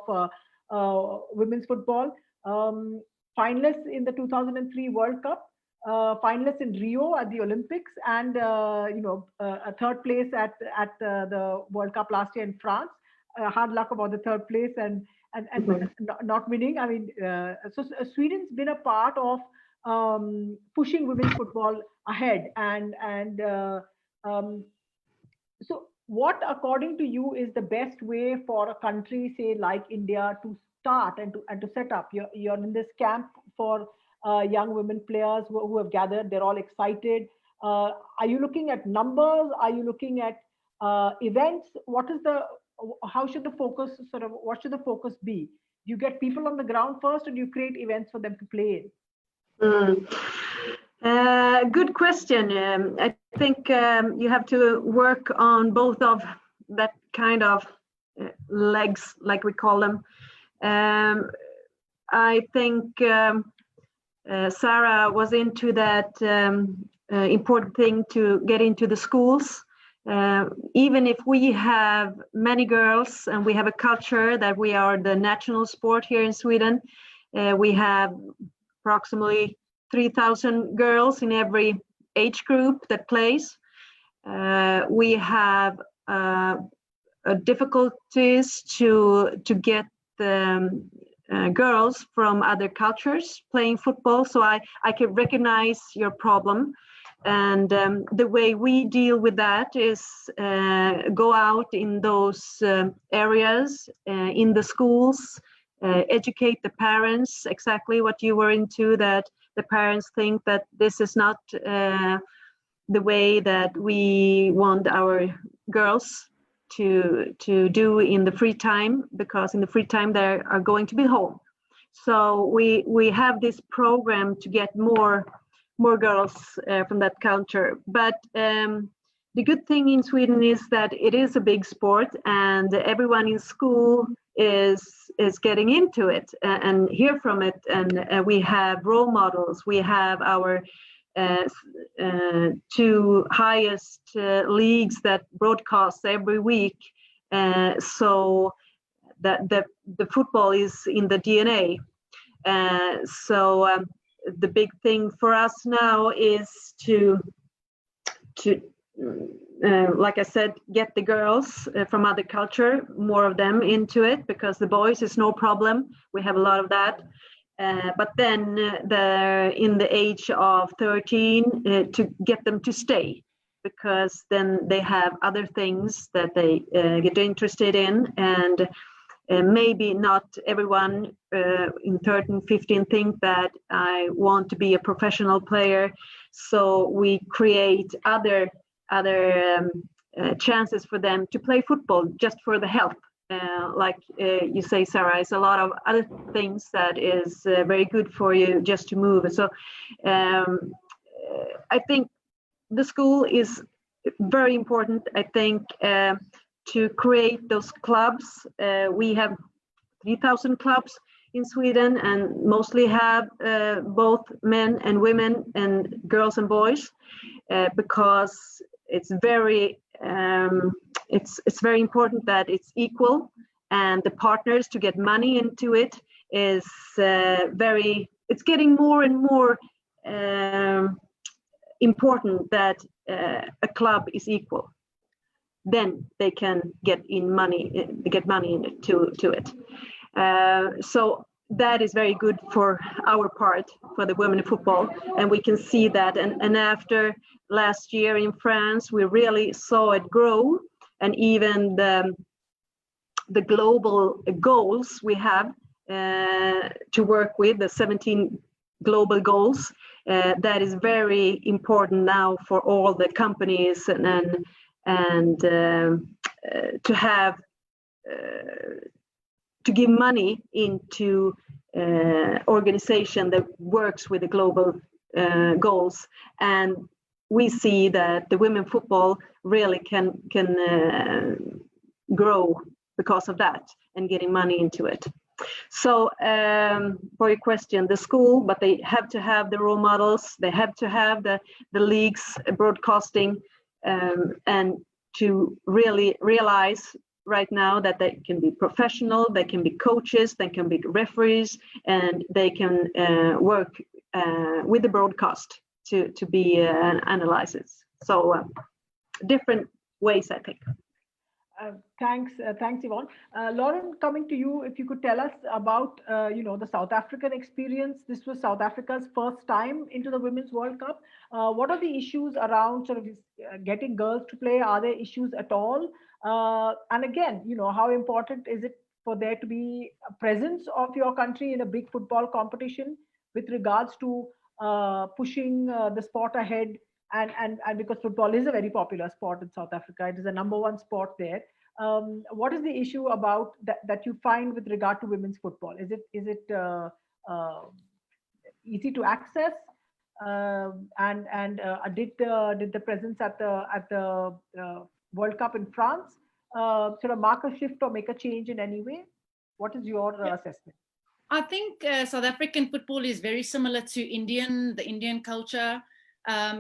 [SPEAKER 1] women's football. Finalists in the 2003 World Cup, finalists in Rio at the Olympics, and a third place at the World Cup last year in France. Hard luck about the third place and not winning. I mean, so Sweden's been a part of pushing women's football ahead, and so what, according to you, is the best way for a country, say like India, to start and to set up? You're in this camp for young women players who have gathered. They're all excited. Are you looking at numbers? Are you looking at events? How should the focus what should the focus be? Do you get people on the ground first, or do you create events for them to play in?
[SPEAKER 4] Good question. I think you have to work on both of that kind of legs, like we call them. I think Sarah was into that important thing to get into the schools. Even if we have many girls and we have a culture that we are the national sport here in Sweden, we have approximately 3,000 girls in every age group that plays. We have difficulties to get the girls from other cultures playing football. So I can recognize your problem. And the way we deal with that is go out in those areas, in the schools, educate the parents exactly what you were into, that the parents think that this is not the way that we want our girls to do in the free time, because in the free time they are going to be home. So we have this program to get more girls from that culture. But the good thing in Sweden is that it is a big sport, and everyone in school is getting into it and hear from it. And we have role models. We have our two highest leagues that broadcast every week. So that the football is in the DNA. So the big thing for us now is to like I said, get the girls from other culture, more of them into it, because the boys is no problem. We have a lot of that. But then they're in the age of 13 to get them to stay, because then they have other things that they get interested in. And maybe not everyone in 13, 15 think that I want to be a professional player. So we create other chances for them to play football just for the health. Like you say, Sarah, it's a lot of other things that is very good for you just to move. So I think the school is very important. I think to create those clubs. We have 3,000 clubs in Sweden, and mostly have both men and women and girls and boys, because it's very important that it's equal, and the partners to get money into it is it's getting more and more important that a club is equal. Then they can get money into it. So that is very good for our part, for the women in football, and we can see that. And after last year in France, we really saw it grow, and even the global goals we have to work with, the 17 global goals, that is very important now for all the companies and to have to give money into organization that works with the global goals. And we see that the women football really can grow because of that and getting money into it. So for your question, the school, but they have to have the role models, they have to have the leagues broadcasting, and to really realize right now that they can be professional, they can be coaches, they can be referees, and they can work with the broadcast to be analysis. So different ways, I think.
[SPEAKER 1] Thanks, Yvonne. Lauren, coming to you, if you could tell us about the South African experience. This was South Africa's first time into the Women's World Cup. What are the issues around sort of getting girls to play? Are there issues at all? And again, how important is it for there to be a presence of your country in a big football competition? with regards to pushing the sport ahead, and because football is a very popular sport in South Africa, it is the #1 sport there. What is the issue about that you find with regard to women's football? Is it easy to access? Did the presence at the World Cup in France sort of mark a shift or make a change in any way? What is your assessment?
[SPEAKER 6] I think South African football is very similar to the Indian culture.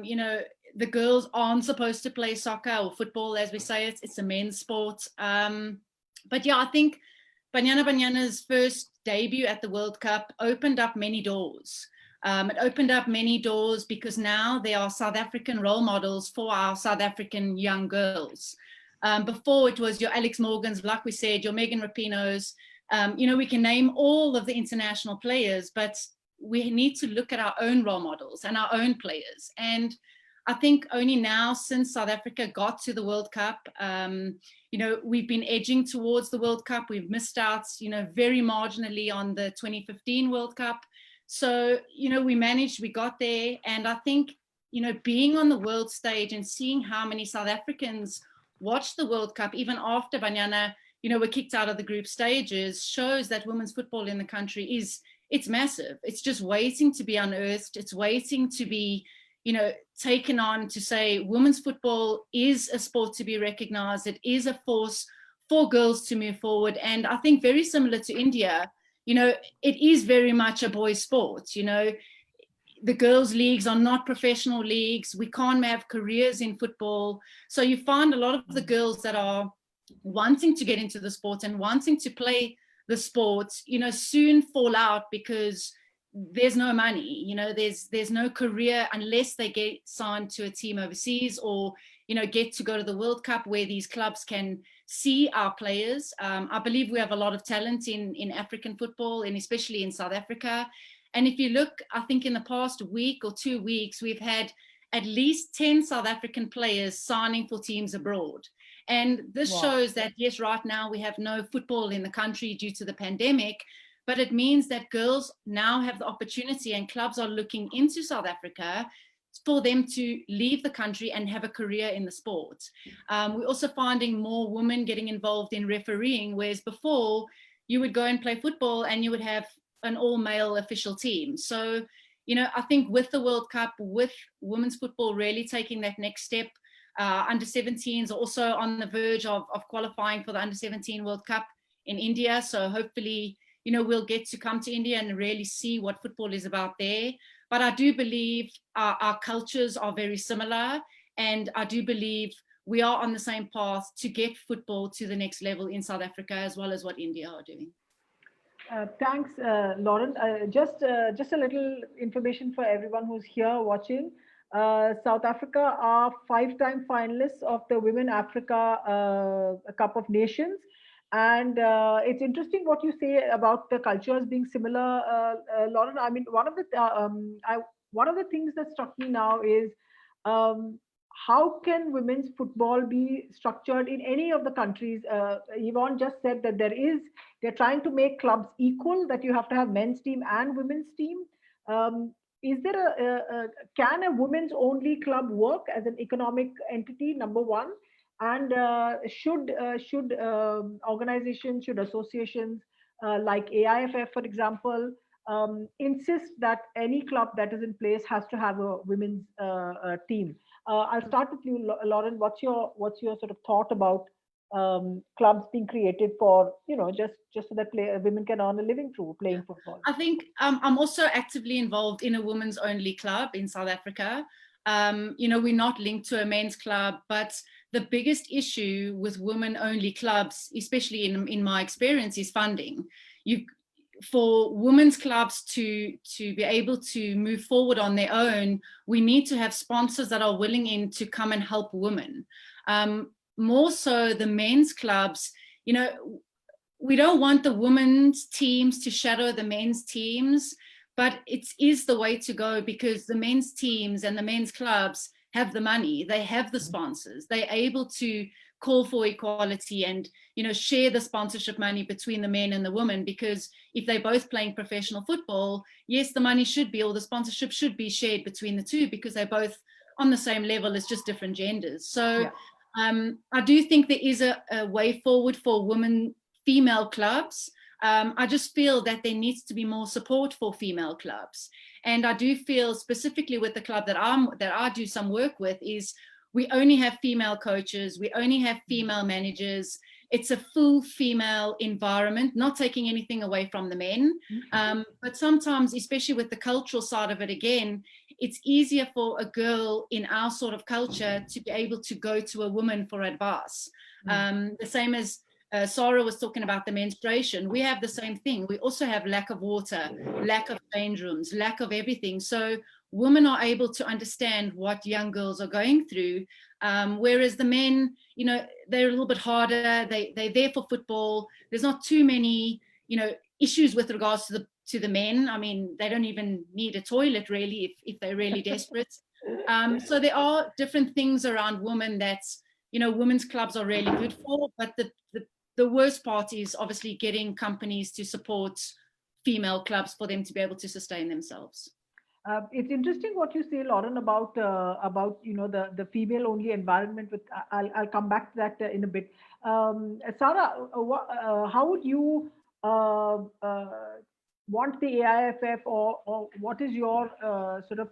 [SPEAKER 6] You know, the girls aren't supposed to play soccer or football, as we say it. It's a men's sport. But yeah, I think Banyana Banyana's first debut at the World Cup opened up many doors. It opened up many doors because now there are South African role models for our South African young girls. Before it was your Alex Morgans, like we said, your Megan Rapinoe's. You know, we can name all of the international players, but we need to look at our own role models and our own players. And I think only now, since South Africa got to the World Cup, you know, we've been edging towards the World Cup. We've missed out, you know, very marginally on the 2015 World Cup. So, you know, we got there. And I think, you know, being on the world stage and seeing how many South Africans watched the World Cup, even after Banyana, you know, were kicked out of the group stages, shows that women's football in the country it's massive. It's just waiting to be unearthed. It's waiting to be, you know, taken on, to say women's football is a sport to be recognized. It is a force for girls to move forward. And I think very similar to India, you know, it is very much a boys' sport. You know, the girls' leagues are not professional leagues. We can't have careers in football. So you find a lot of the girls that are wanting to get into the sport and wanting to play the sport, you know, soon fall out because there's no money, you know, there's no career unless they get signed to a team overseas, or, you know, get to go to the World Cup where these clubs can see our players. I believe we have a lot of talent in African football, and especially in South Africa. And if you look, I think in the past week or 2 weeks, we've had at least 10 South African players signing for teams abroad. And this shows that, yes, right now we have no football in the country due to the pandemic, but it means that girls now have the opportunity, and clubs are looking into South Africa for them to leave the country and have a career in the sport. We're also finding more women getting involved in refereeing, whereas before you would go and play football and you would have an all-male official team. So, you know, I think with the World Cup, with women's football really taking that next step, under 17s are also on the verge of qualifying for the under 17 World Cup in India. So hopefully, you know, we'll get to come to India and really see what football is about there. But I do believe our cultures are very similar, and I do believe we are on the same path to get football to the next level in South Africa, as well as what India are doing.
[SPEAKER 1] Thanks, Lauren. Just a little information for everyone who's here watching. South Africa are 5-time finalists of the Women Africa Cup of Nations. And it's interesting what you say about the cultures being similar, Lauren. I mean, one of the things that struck me now is how can women's football be structured in any of the countries? Yvonne just said that they're trying to make clubs equal, that you have to have men's team and women's team. Is there can a women's only club work as an economic entity, number one? And should organizations, should associations like AIFF, for example, insist that any club that is in place has to have a women's team? I'll start with you, Lauren. What's your sort of thought about clubs being created for, you know, just so that women can earn a living through playing football?
[SPEAKER 6] I think I'm also actively involved in a women's only club in South Africa. You know, we're not linked to a men's club, but the biggest issue with women only clubs, especially in my experience, is funding. For women's clubs to be able to move forward on their own, we need to have sponsors that are willing to come and help women. More so the men's clubs, you know, we don't want the women's teams to shadow the men's teams, but it is the way to go, because the men's teams and the men's clubs have the money, they have the sponsors, they're able to call for equality and, you know, share the sponsorship money between the men and the women, because if they're both playing professional football, yes, the money should be, or the sponsorship should be shared between the two, because they're both on the same level as just different genders. So I do think there is a way forward for women, female clubs. I just feel that there needs to be more support for female clubs. And I do feel specifically with the club that I do some work with is we only have female coaches, we only have female managers. It's a full female environment, not taking anything away from the men. But sometimes, especially with the cultural side of it again, it's easier for a girl in our sort of culture to be able to go to a woman for advice. The same as Sarah was talking about the menstruation. We have the same thing. We also have lack of water, lack of change rooms, lack of everything. So women are able to understand what young girls are going through, whereas the men, you know, they're a little bit harder. They're there for football. There's not too many, you know, issues with regards to the men. I mean, they don't even need a toilet really if they're really desperate. So there are different things around women that's, you know, women's clubs are really good for, but the worst part is obviously getting companies to support female clubs for them to be able to sustain themselves.
[SPEAKER 1] It's interesting what you say, Lauren, about you know the female only environment. With I'll come back to that in a bit. Sarah, how would you want the AIFF, or what is your sort of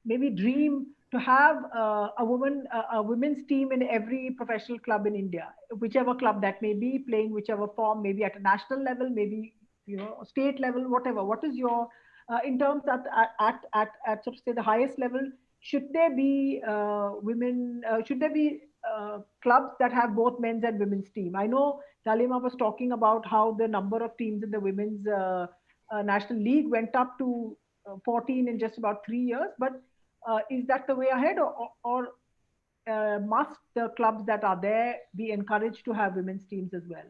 [SPEAKER 1] maybe dream to have a women's team in every professional club in India, whichever club that may be, playing whichever form, maybe at a national level, maybe, you know, state level, whatever. What is your in terms at sort of say the highest level, should there be women? Should there be clubs that have both men's and women's team? I know Dalima was talking about how the number of teams in the women's national league went up to 14 in just about 3 years. But is that the way ahead, or must the clubs that are there be encouraged to have women's teams as well?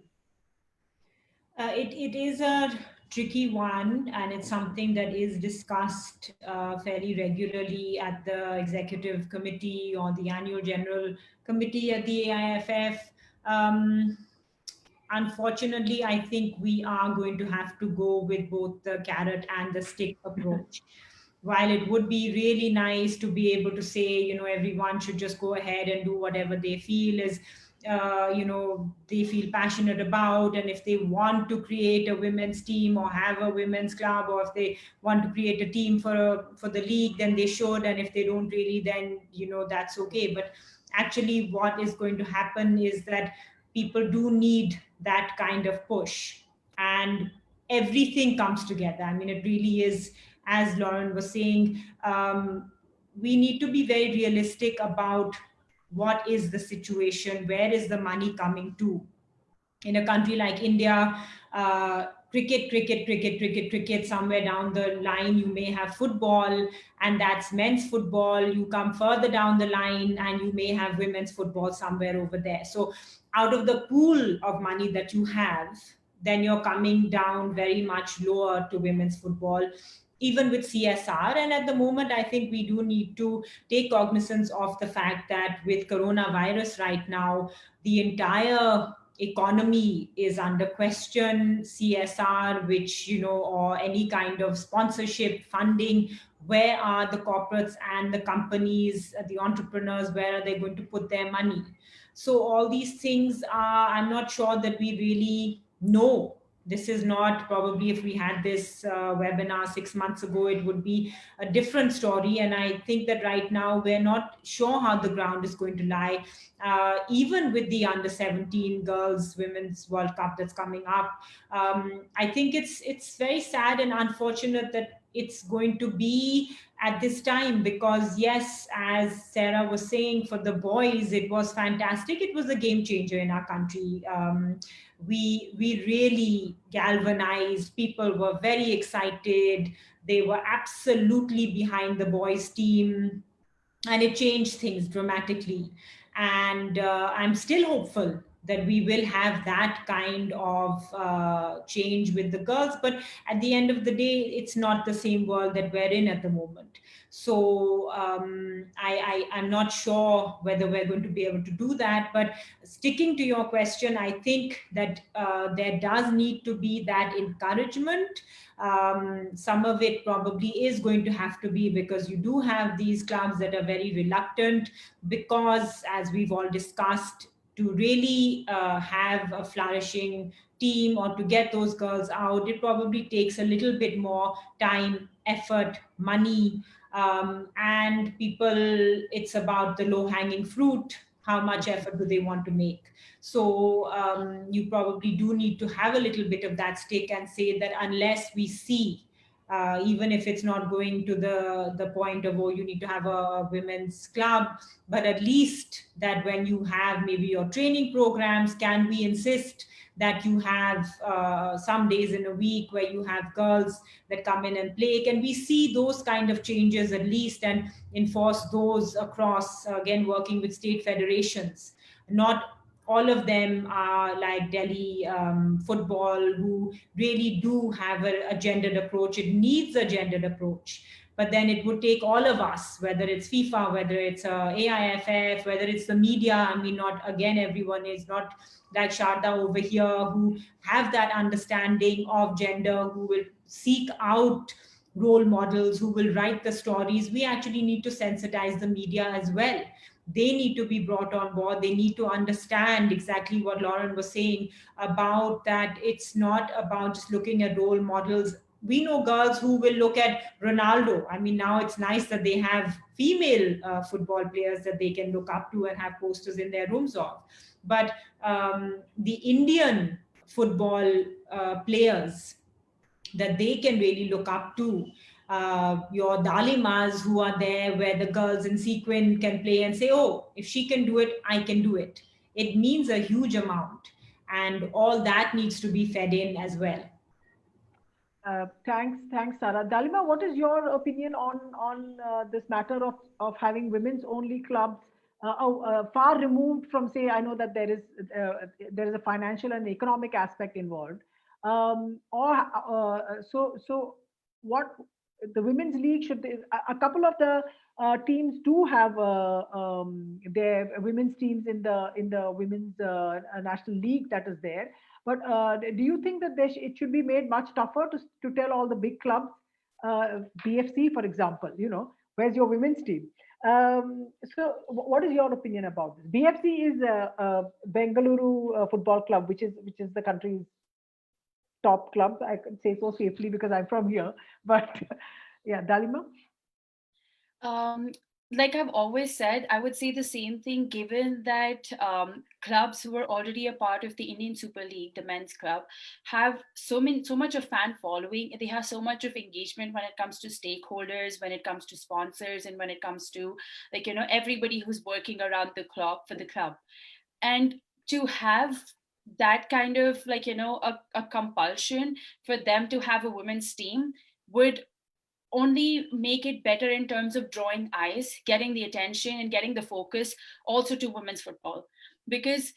[SPEAKER 3] It is a tricky one, and it's something that is discussed fairly regularly at the executive committee or the annual general committee at the AIFF. Unfortunately, I think we are going to have to go with both the carrot and the stick approach. While it would be really nice to be able to say, you know, everyone should just go ahead and do whatever they feel is, you know, they feel passionate about, and if they want to create a women's team or have a women's club, or if they want to create a team for the league, then they should, and if they don't really, then, you know, that's okay. But actually what is going to happen is that people do need that kind of push, and everything comes together. I mean, it really is, as Lauren was saying, we need to be very realistic about what is the situation, where is the money coming to. In a country like India, cricket, somewhere down the line you may have football, and that's men's football. You come further down the line and you may have women's football somewhere over there. So out of the pool of money that you have, then you're coming down very much lower to women's football, even with CSR. And at the moment, I think we do need to take cognizance of the fact that with coronavirus right now, the entire economy is under question. CSR, which, you know, or any kind of sponsorship funding, where are the corporates and the companies, the entrepreneurs, where are they going to put their money? So all these things are, I'm not sure that we really know. This is not, probably if we had this webinar 6 months ago, it would be a different story. And I think that right now we're not sure how the ground is going to lie. Even with the under 17 girls women's World Cup that's coming up, I think it's very sad and unfortunate that it's going to be at this time, because yes, as Sarah was saying, for the boys, it was fantastic. It was a game changer in our country. We really galvanized. People were very excited. They were absolutely behind the boys team, and it changed things dramatically. And I'm still hopeful that we will have that kind of change with the girls. But at the end of the day, it's not the same world that we're in at the moment. So I'm not sure whether we're going to be able to do that. But sticking to your question, I think that there does need to be that encouragement. Some of it probably is going to have to be because you do have these clubs that are very reluctant, because as we've all discussed, to really have a flourishing team or to get those girls out, it probably takes a little bit more time, effort, money, and people. It's about the low hanging fruit. How much effort do they want to make? So you probably do need to have a little bit of that stake and say that unless we see, even if it's not going to the point of, oh, you need to have a women's club, but at least that when you have maybe your training programs, can we insist that you have some days in a week where you have girls that come in and play? Can we see those kind of changes at least and enforce those across, again, working with state federations? Not all of them are like Delhi football, who really do have a gendered approach. It needs a gendered approach. But then it would take all of us, whether it's FIFA, whether it's AIFF, whether it's the media. I mean, not again, everyone is not like Sharda over here, who have that understanding of gender, who will seek out role models, who will write the stories. We actually need to sensitize the media as well. They need to be brought on board. They need to understand exactly what Lauren was saying about that. It's not about just looking at role models. We know girls who will look at Ronaldo. I mean, now it's nice that they have female football players that they can look up to and have posters in their rooms of. But the Indian football players that they can really look up to, your Dalimas who are there, where the girls in sequin can play and say, oh, if she can do it, I can do it. It means a huge amount. And all that needs to be fed in as well.
[SPEAKER 1] Thanks, Sarah. Dalima, what is your opinion on this matter of having women's only clubs? Far removed from, say, I know that there is a financial and economic aspect involved. So what the women's league should, a couple of the teams do have their women's teams in the women's national league that is there. But do you think that it should be made much tougher to tell all the big clubs, BFC, for example, where's your women's team? So what is your opinion about this? BFC is Bengaluru Football Club, which is the country's top club. I can say so safely because I'm from here. But yeah, Dalima?
[SPEAKER 2] Like I've always said, I would say the same thing, given that clubs who are already a part of the Indian Super League, the men's club, have so much of fan following. They have so much of engagement when it comes to stakeholders, when it comes to sponsors, and when it comes to everybody who's working around the clock for the club. And to have that kind of a compulsion for them to have a women's team would only make it better in terms of drawing eyes, getting the attention and getting the focus also to women's football. Because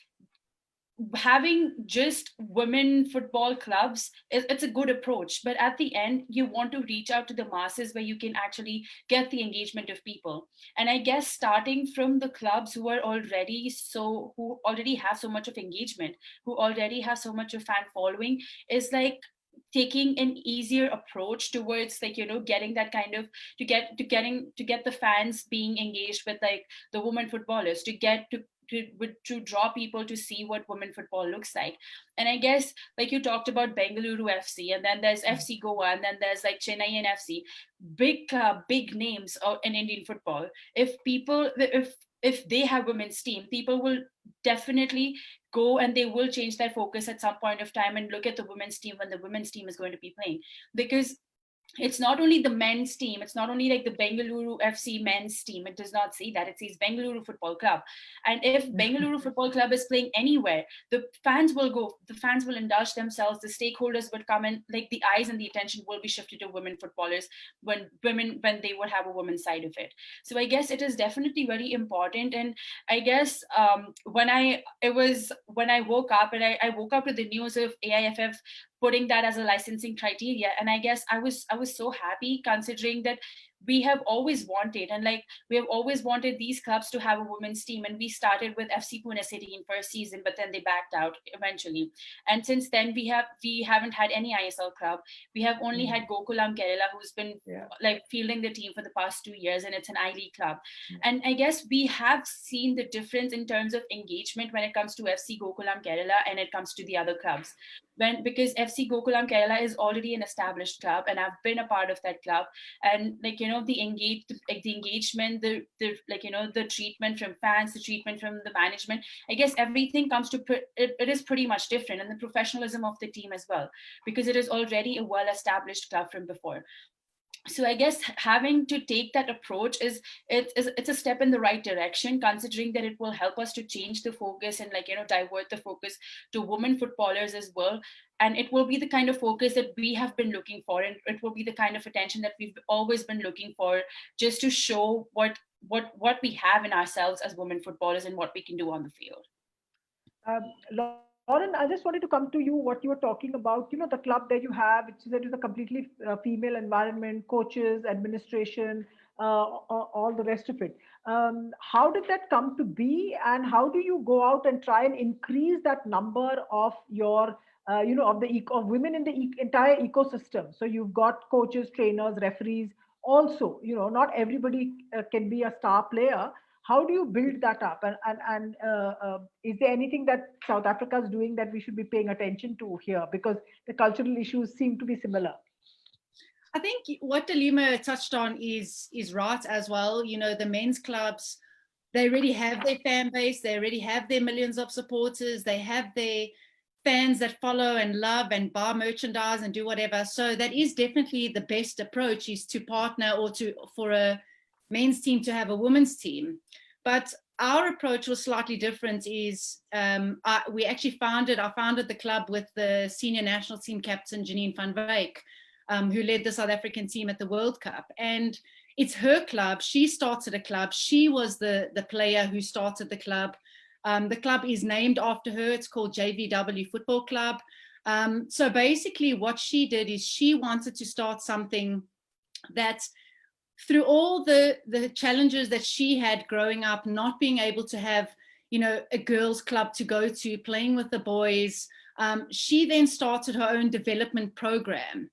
[SPEAKER 2] having just women football clubs, it's a good approach, but at the end you want to reach out to the masses where you can actually get the engagement of people. And I guess starting from the clubs who already have so much of engagement, who already have so much of fan following, is like taking an easier approach towards getting that kind of to get the fans being engaged with the women footballers, to draw people to see what women football looks like. And I guess you talked about Bengaluru FC, and then there's FC Goa, and then there's Chennai FC, big names in Indian football. If they have women's team, people will definitely go and they will change their focus at some point of time and look at the women's team when the women's team is going to be playing. Because it's not only the men's team, it's not only like the Bengaluru FC men's team. It does not say that. It says Bengaluru Football Club. And if Bengaluru Football Club is playing anywhere, the fans will go, the fans will indulge themselves, the stakeholders would come in, like the eyes and the attention will be shifted to women footballers when they would have a women's side of it. So I guess it is definitely very important. And I guess when I woke up, and I woke up to the news of AIFF putting that as a licensing criteria, and I guess I was so happy, considering that we have always wanted these clubs to have a women's team. And we started with FC Pune City in first season, but then they backed out eventually. And since then we haven't had any ISL club. We have only had Gokulam Kerala, who's been like fielding the team for the past 2 years, and it's an I-League club. And I guess we have seen the difference in terms of engagement when it comes to FC Gokulam Kerala and it comes to the other clubs. Because FC Gokulam Kerala is already an established club, and I've been a part of that club, and the engagement, the treatment from fans, the treatment from the management, I guess everything comes to it is pretty much different, and the professionalism of the team as well, because it is already a well-established club from before. So I guess having to take that approach it's a step in the right direction, considering that it will help us to change the focus and divert the focus to women footballers as well. And it will be the kind of focus that we have been looking for, and it will be the kind of attention that we've always been looking for, just to show what we have in ourselves as women footballers and what we can do on the field.
[SPEAKER 1] Lauren, I just wanted to come to you, what you were talking about, the club that you have, which is a completely female environment, coaches, administration, all the rest of it. How did that come to be, and how do you go out and try and increase that number of your, of women in the entire ecosystem? So you've got coaches, trainers, referees. Also, not everybody can be a star player. How do you build that up? And is there anything that South Africa is doing that we should be paying attention to here? Because the cultural issues seem to be similar.
[SPEAKER 6] I think what Dalima touched on is right as well. The men's clubs, they already have their fan base. They already have their millions of supporters. They have their fans that follow and love and buy merchandise and do whatever. So that is definitely the best approach, is to partner for a men's team to have a women's team. But our approach was slightly different. I founded the club with the senior national team captain Janine van Wyk, who led the South African team at the World Cup. And it's her club. She started a club. She was the player who started the club. The club is named after her. It's called JVW Football Club. So basically what she did is she wanted to start something that, through all the challenges that she had growing up, not being able to have, a girls' club to go to, playing with the boys, she then started her own development program,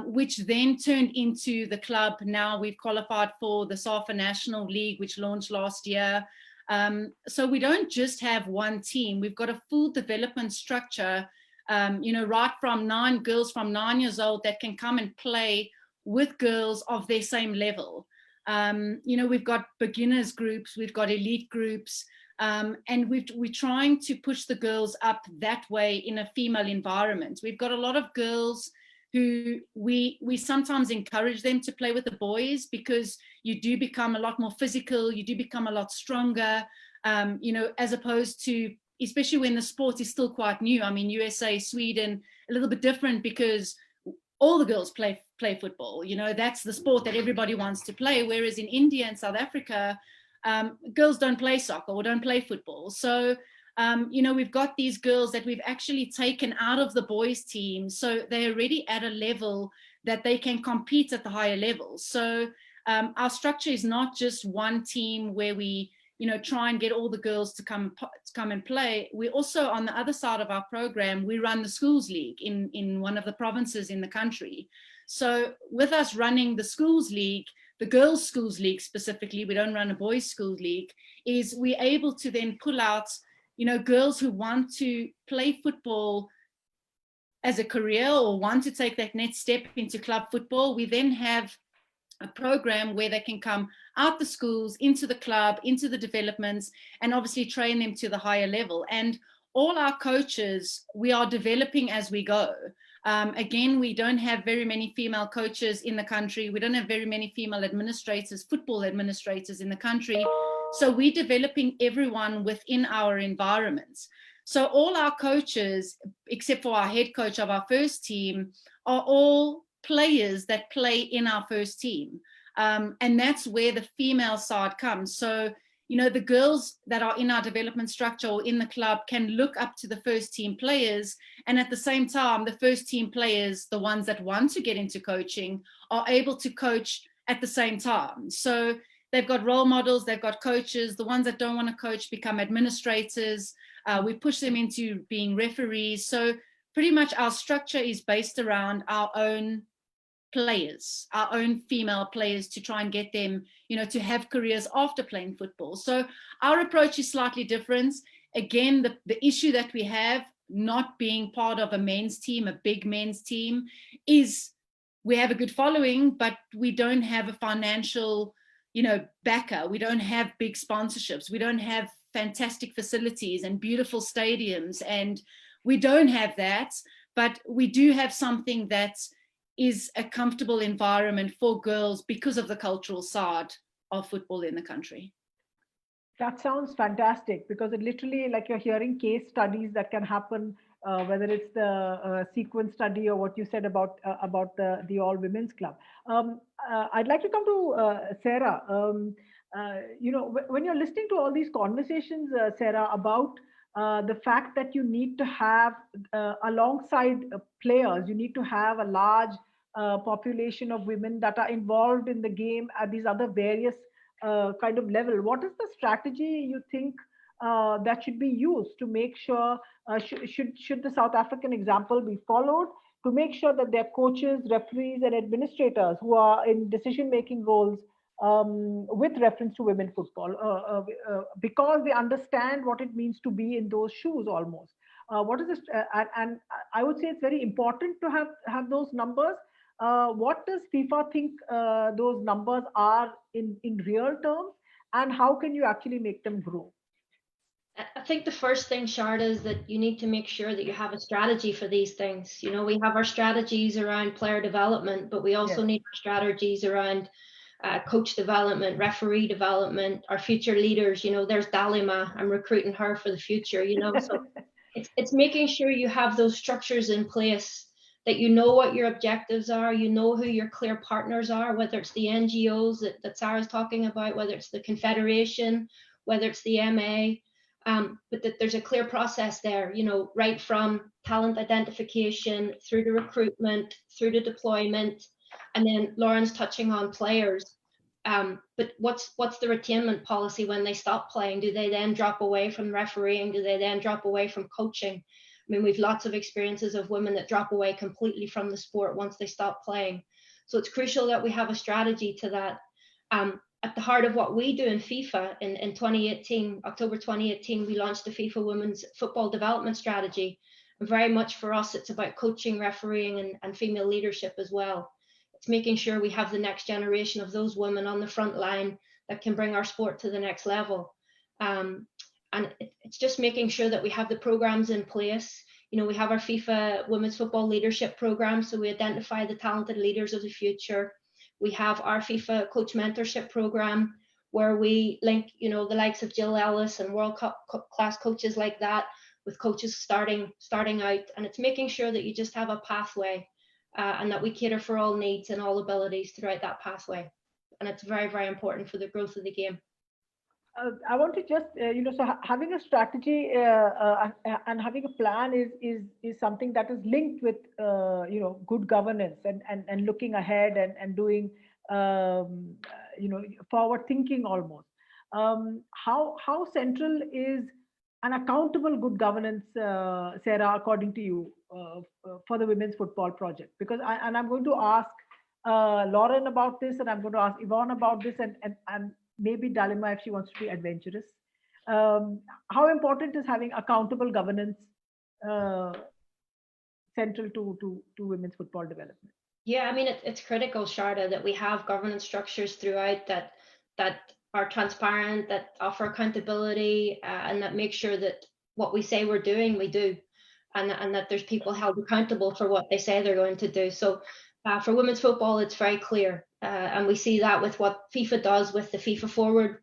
[SPEAKER 6] which then turned into the club. Now we've qualified for the SAFA National League, which launched last year. So we don't just have one team. We've got a full development structure, right from 9 girls from 9 years old that can come and play with girls of their same level. We've got beginners groups, we've got elite groups, and we're trying to push the girls up that way in a female environment. We've got a lot of girls who we sometimes encourage them to play with the boys, because you do become a lot more physical, you do become a lot stronger, as opposed to, especially when the sport is still quite new. I mean, USA, Sweden, a little bit different, because all the girls play football. That's the sport that everybody wants to play. Whereas in India and South Africa, girls don't play soccer or don't play football. So, we've got these girls that we've actually taken out of the boys' team. So they're already at a level that they can compete at the higher levels. So our structure is not just one team where we, try and get all the girls to come and play. We also, on the other side of our program, we run the schools league in one of the provinces in the country. So with us running the schools league, the girls' schools league specifically, we don't run a boys' schools league, is we're able to then pull out, girls who want to play football as a career or want to take that next step into club football. We then have a program where they can come out the schools, into the club, into the developments, and obviously train them to the higher level. And all our coaches, we are developing as we go. Again, we don't have very many female coaches in the country. We don't have very many female administrators, football administrators in the country. So we're developing everyone within our environments. So all our coaches, except for our head coach of our first team, are all players that play in our first team. And that's where the female side comes. So, you know, the girls that are in our development structure or in the club can look up to the first team players. And at the same time, the first team players, the ones that want to get into coaching, are able to coach at the same time. So they've got role models, they've got coaches. The ones that don't want to coach become administrators. We push them into being referees. So pretty much our structure is based around our own players, our own female players, to try and get them, you know, to have careers after playing football. So our approach is slightly different. Again, the issue that we have, not being part of a men's team, a big men's team, is we have a good following, but we don't have a financial, you know, backer. We don't have big sponsorships. We don't have fantastic facilities and beautiful stadiums, and we don't have that, but we do have something that is a comfortable environment for girls because of the cultural side of football in the country.
[SPEAKER 1] That sounds fantastic, because it literally, like, you're hearing case studies that can happen, whether it's the sequence study or what you said about the all women's club. I'd like to come to Sarah. You know, when you're listening to all these conversations, Sarah, about the fact that you need to have, alongside players, you need to have a large population of women that are involved in the game at these other various kind of level. What is the strategy you think that should be used to make sure, should the South African example be followed, to make sure that their coaches, referees, and administrators who are in decision-making roles with reference to women football, because they understand what it means to be in those shoes almost. What is this? And I would say it's very important to have those numbers. What does FIFA think those numbers are in real terms, and how can you actually make them grow?
[SPEAKER 5] I think the first thing, Sharda, is that you need to make sure that you have a strategy for these things. You know, we have our strategies around player development, but we also need our strategies around coach development, referee development, our future leaders. You know, there's Dalima, I'm recruiting her for the future, you know. So it's making sure you have those structures in place, that you know what your objectives are, you know who your clear partners are, whether it's the NGOs that Sarah's talking about, whether it's the Confederation, whether it's the MA, but that there's a clear process there, you know, right from talent identification through to recruitment, through to deployment, and then Lauren's touching on players. But what's the retainment policy when they stop playing? Do they then drop away from refereeing? Do they then drop away from coaching? I mean, we've lots of experiences of women that drop away completely from the sport once they stop playing. So it's crucial that we have a strategy to that. At the heart of what we do in FIFA in 2018, October 2018, we launched the FIFA Women's Football Development Strategy. And very much for us, it's about coaching, refereeing, and female leadership as well. It's making sure we have the next generation of those women on the front line that can bring our sport to the next level. And it's just making sure that we have the programs in place. You know, we have our FIFA Women's Football Leadership Program, so we identify the talented leaders of the future. We have our FIFA Coach Mentorship Program, where we link, you know, the likes of Jill Ellis and World Cup class coaches like that with coaches starting out. And it's making sure that you just have a pathway and that we cater for all needs and all abilities throughout that pathway. And it's very, very important for the growth of the game.
[SPEAKER 1] I want to just, you know, so having a strategy and having a plan is something that is linked with, you know, good governance and looking ahead and doing, you know, forward thinking almost. How central is an accountable good governance, Sarah, according to you, for the Women's Football Project? Because I'm going to ask Lauren about this, and I'm going to ask Yvonne about this, and maybe Dalima if she wants to be adventurous. How important is having accountable governance central to women's football development?
[SPEAKER 5] Yeah, I mean, it's critical, Sharda, that we have governance structures throughout that are transparent, that offer accountability, and that make sure that what we say we're doing, we do. and that there's people held accountable for what they say they're going to do. So for women's football, it's very clear. And we see that with what FIFA does with the FIFA Forward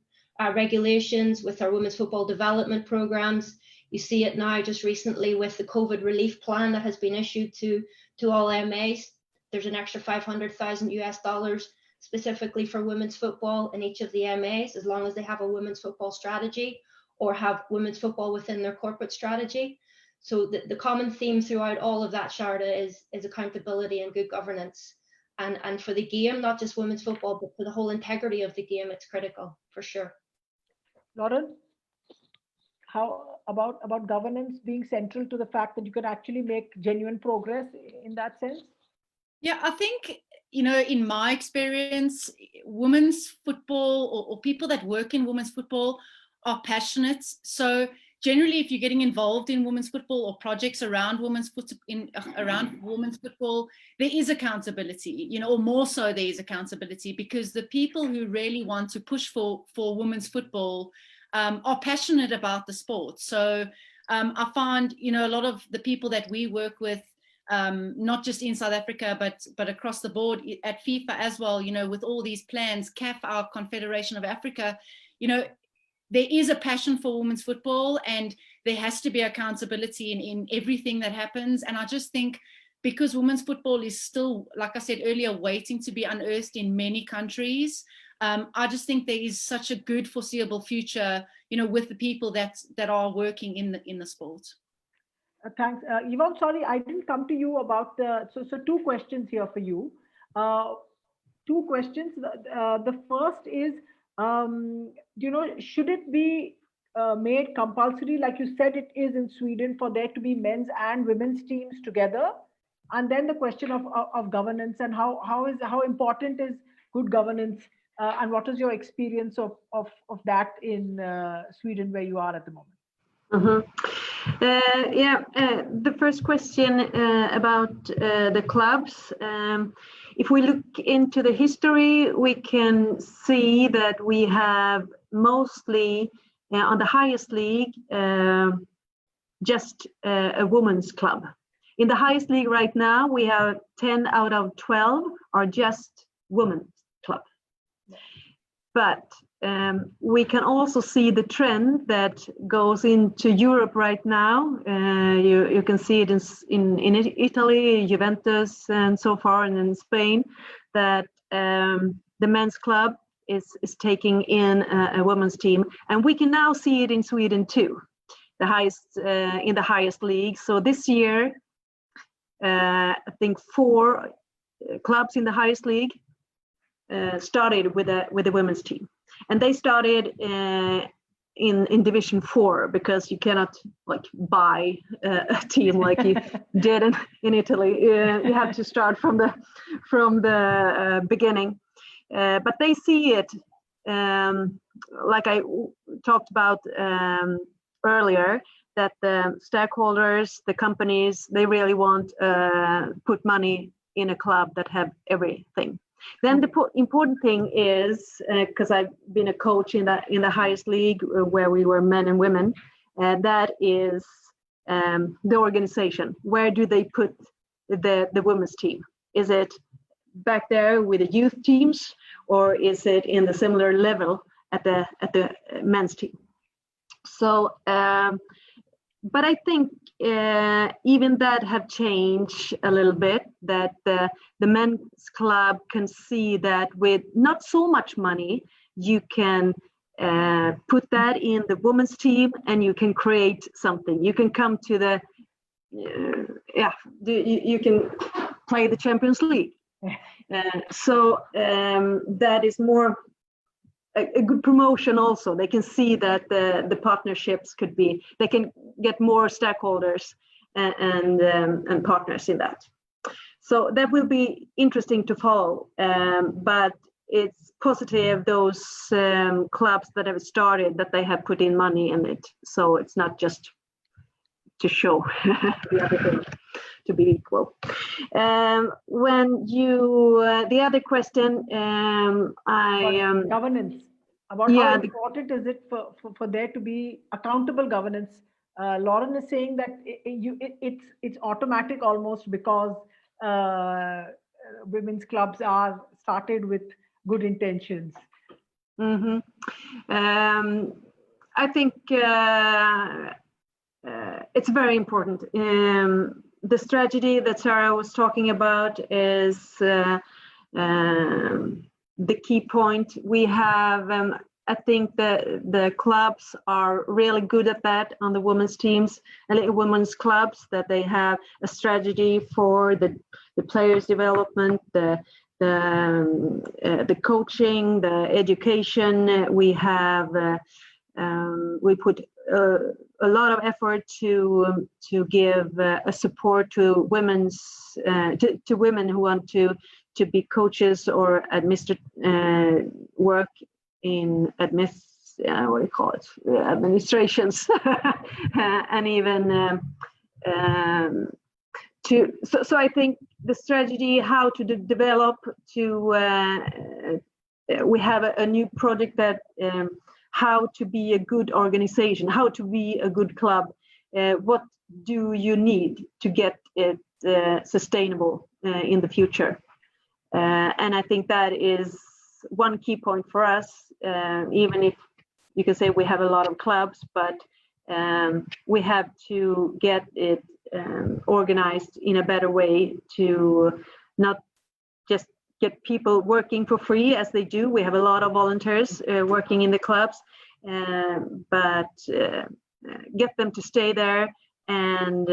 [SPEAKER 5] regulations, with our women's football development programs. You see it now just recently with the COVID relief plan that has been issued to all MAs. There's an extra $500,000 specifically for women's football in each of the MAs, as long as they have a women's football strategy or have women's football within their corporate strategy. So the common theme throughout all of that, Sharda, is accountability and good governance. And for the game, not just women's football, but for the whole integrity of the game, it's critical, for sure.
[SPEAKER 1] Lauren, how about governance being central to the fact that you can actually make genuine progress in that sense?
[SPEAKER 6] Yeah, I think, in my experience, women's football or people that work in women's football are passionate. So generally, if you're getting involved in women's football or projects around women's football, there is accountability, or more so there is accountability, because the people who really want to push for women's football are passionate about the sport. So I find, a lot of the people that we work with, not just in South Africa, but across the board at FIFA as well, with all these plans, CAF, our Confederation of Africa, there is a passion for women's football, and there has to be accountability in everything that happens. And I just think because women's football is still, like I said earlier, waiting to be unearthed in many countries, I just think there is such a good foreseeable future, with the people that are working in the sport.
[SPEAKER 1] Thanks. Yvonne, sorry, I didn't come to you about so two questions here for you. Two questions. The first is, should it be made compulsory, like you said it is in Sweden, for there to be men's and women's teams together? And then the question of governance, and how important is good governance, and what is your experience of that in Sweden, where you are at the moment?
[SPEAKER 4] The first question about the clubs. If we look into the history, we can see that we have mostly on the highest league just a women's club. In the highest league right now, we have 10 out of 12 are just women's club. But we can also see the trend that goes into Europe right now. You can see it in Italy, Juventus, and so far, and in Spain, that the men's club is taking in a women's team, and we can now see it in Sweden too, the highest in the highest league. So this year, I think 4 clubs in the highest league started with a women's team. And they started in Division 4, because you cannot buy a team like you did in Italy. You have to start from the beginning. But they see it, like I talked about earlier, that the stakeholders, the companies, they really want put money in a club that have everything. Then the important thing is, because I've been a coach in the highest league where we were men and women, that is the organization. Where do they put the women's team? Is it back there with the youth teams, or is it in the similar level at the men's team? So, but I think even that have changed a little bit, that the men's club can see that with not so much money, you can put that in the women's team, and you can create something. You can come to you can play the Champions League. So that is more a good promotion also. They can see that the partnerships could be, they can get more stakeholders and partners in that. So that will be interesting to follow, but it's positive, those clubs that have started, that they have put in money in it. So it's not just to show the other thing, to be equal. When you, the other question,
[SPEAKER 1] governance, about how important is it for there to be accountable governance Lauren is saying that it's automatic almost because women's clubs are started with good intentions.
[SPEAKER 4] Mm-hmm. I think it's very important. The strategy that Sarah was talking about is the key point. We have, I think the clubs are really good at that on the women's teams and women's clubs, that they have a strategy for the players' development, the coaching, the education. We have we put a lot of effort to give a support to to women who want to be coaches or work in what do you call it, administrations, and even so I think the strategy how to develop we have a new project that how to be a good organization, how to be a good club. What do you need to get it sustainable in the future? And I think that is one key point for us, even if you can say we have a lot of clubs, but we have to get it organized in a better way to not just get people working for free as they do. We have a lot of volunteers working in the clubs, but get them to stay there and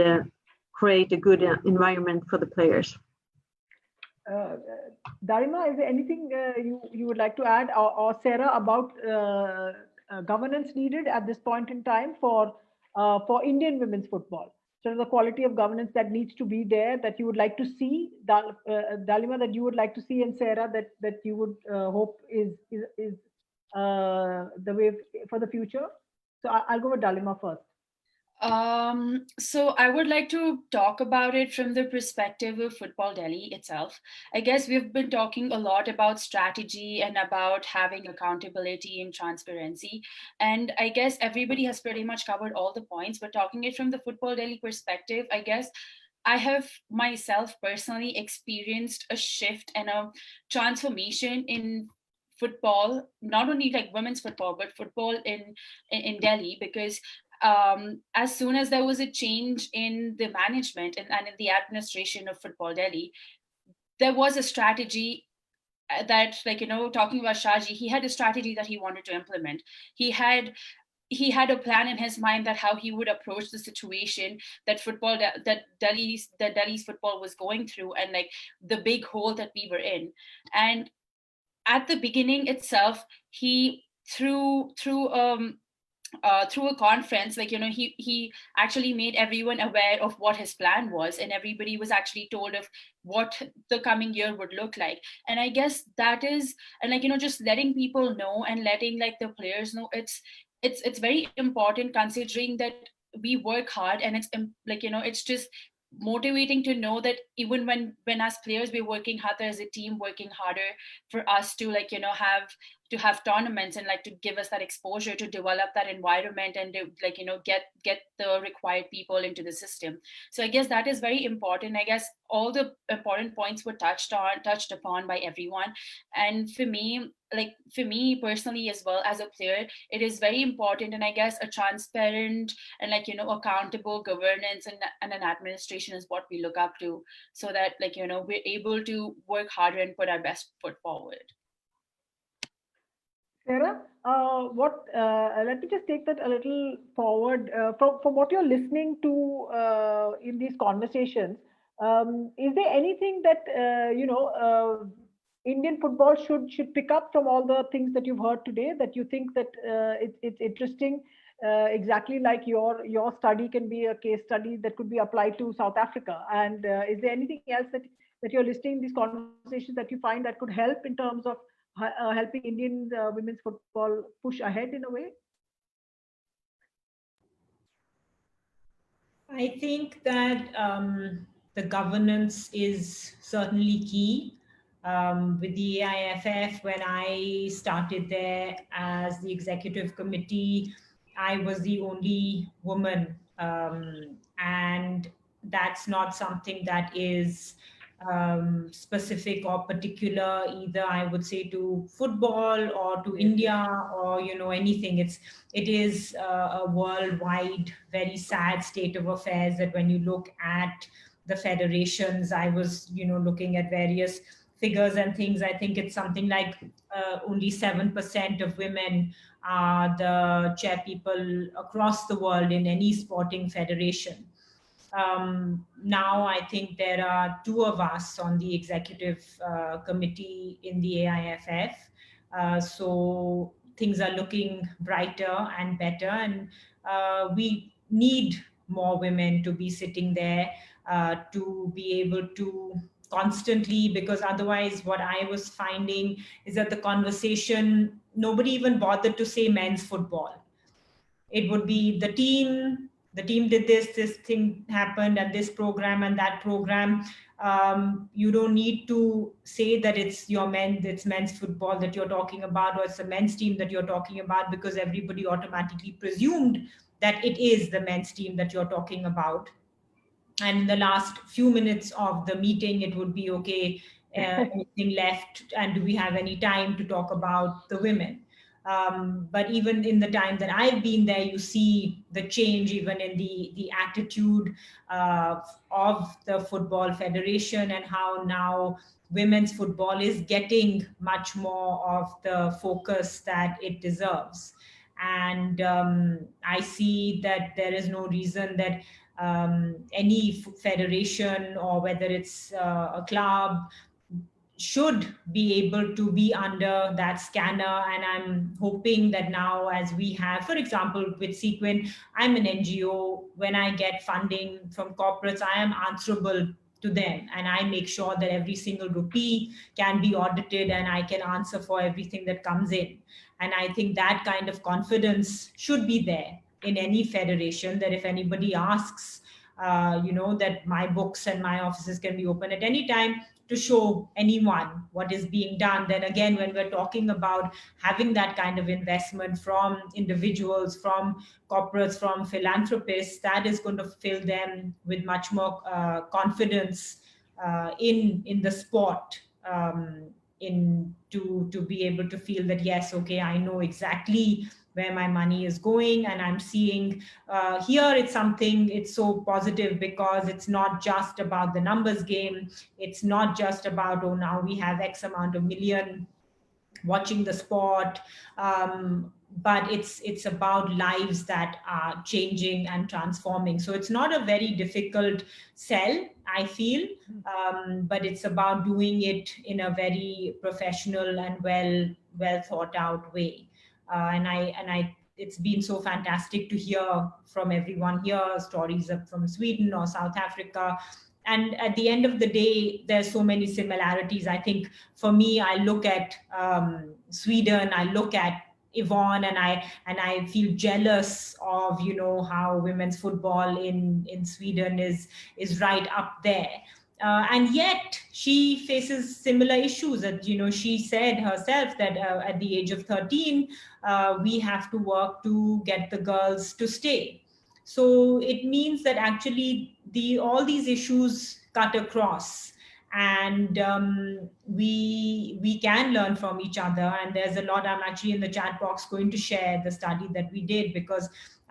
[SPEAKER 4] create a good environment for the players.
[SPEAKER 1] Darima, is there anything you would like to add, or Sarah, about governance needed at this point in time for Indian women's football? So the quality of governance that needs to be there, that you would like to see, Dalima, that you would like to see, and Sarah, that you would hope is the way for the future. So I'll go with Dalima first.
[SPEAKER 2] So I would like to talk about it from the perspective of Football Delhi itself. I guess we've been talking a lot about strategy and about having accountability and transparency. And I guess everybody has pretty much covered all the points, but talking it from the Football Delhi perspective, I guess I have myself personally experienced a shift and a transformation in football, not only like women's football, but football in Delhi, because as soon as there was a change in the management and in the administration of Football Delhi, there was a strategy that, like, talking about Shaji, he had a strategy that he wanted to implement. He had a plan in his mind that how he would approach the situation that Delhi's football was going through, and like the big hole that we were in. And at the beginning itself, he through a conference, like, he actually made everyone aware of what his plan was, and everybody was actually told of what the coming year would look like. And I guess that is, and like, just letting people know and letting like the players know, it's very important, considering that we work hard, and it's like, it's just motivating to know that even when as players we're working harder as a team, working harder for us to, like, have tournaments and like to give us that exposure to develop that environment and to, like, get the required people into the system. So I guess that is very important. I guess all the important points were touched upon by everyone. And for me personally as well as a player, it is very important, and I guess a transparent and, like, accountable governance and an administration is what we look up to, so that, like, we're able to work harder and put our best foot forward.
[SPEAKER 1] Sarah, let me just take that a little forward. From what you're listening to in these conversations, is there anything that Indian football should pick up from all the things that you've heard today, that you think that it's interesting, exactly like your study can be a case study that could be applied to South Africa? And is there anything else that you're listening in these conversations that you find that could help in terms of helping Indian women's football push ahead in a way?
[SPEAKER 3] I think that the governance is certainly key. With the AIFF, when I started there as the executive committee, I was the only woman And that's not something that is specific or particular either, I would say, to football or to India or anything. It is a worldwide very sad state of affairs that when you look at the federations, I was looking at various figures and things. I think it's something like only 7% of women are the chair people across the world in any sporting federation. Now I think there are two of us on the executive committee in the AIFF. So things are looking brighter and better, and we need more women to be sitting there to be able to constantly, because otherwise what I was finding is that the conversation, nobody even bothered to say men's football. It would be the team did this thing happened at this program and that program. You don't need to say that it's men's football that you're talking about, or it's a men's team that you're talking about, because everybody automatically presumed that it is the men's team that you're talking about. And in the last few minutes of the meeting, it would be okay, anything left, and do we have any time to talk about the women? But even in the time that I've been there, you see the change even in the attitude of the Football Federation, and how now women's football is getting much more of the focus that it deserves. And I see that there is no reason that any federation, or whether it's a club, should be able to be under that scanner. And I'm hoping that now, as we have, for example, with Sequin, I'm an NGO. When I get funding from corporates, I am answerable to them, and I make sure that every single rupee can be audited and I can answer for everything that comes in. And I think that kind of confidence should be there in any federation, that if anybody asks, that my books and my offices can be open at any time to show anyone what is being done. Then again, when we're talking about having that kind of investment from individuals, from corporates, from philanthropists, that is going to fill them with much more confidence in the sport, to be able to feel that, yes, okay, I know exactly where my money is going, and I'm seeing here it's so positive, because it's not just about the numbers game. It's not just about, oh, now we have X amount of million watching the sport, but it's about lives that are changing and transforming. So it's not a very difficult sell, I feel, but it's about doing it in a very professional and well thought out way. And I it's been so fantastic to hear from everyone here stories from Sweden or South Africa. And at the end of the day, there's so many similarities. I think for me, I look at Sweden, I look at Yvonne, and I feel jealous of how women's football in Sweden is right up there. And yet she faces similar issues. That she said herself that at the age of 13, we have to work to get the girls to stay. So it means that actually all these issues cut across, and we can learn from each other. And there's a lot. I'm actually in the chat box going to share the study that we did, because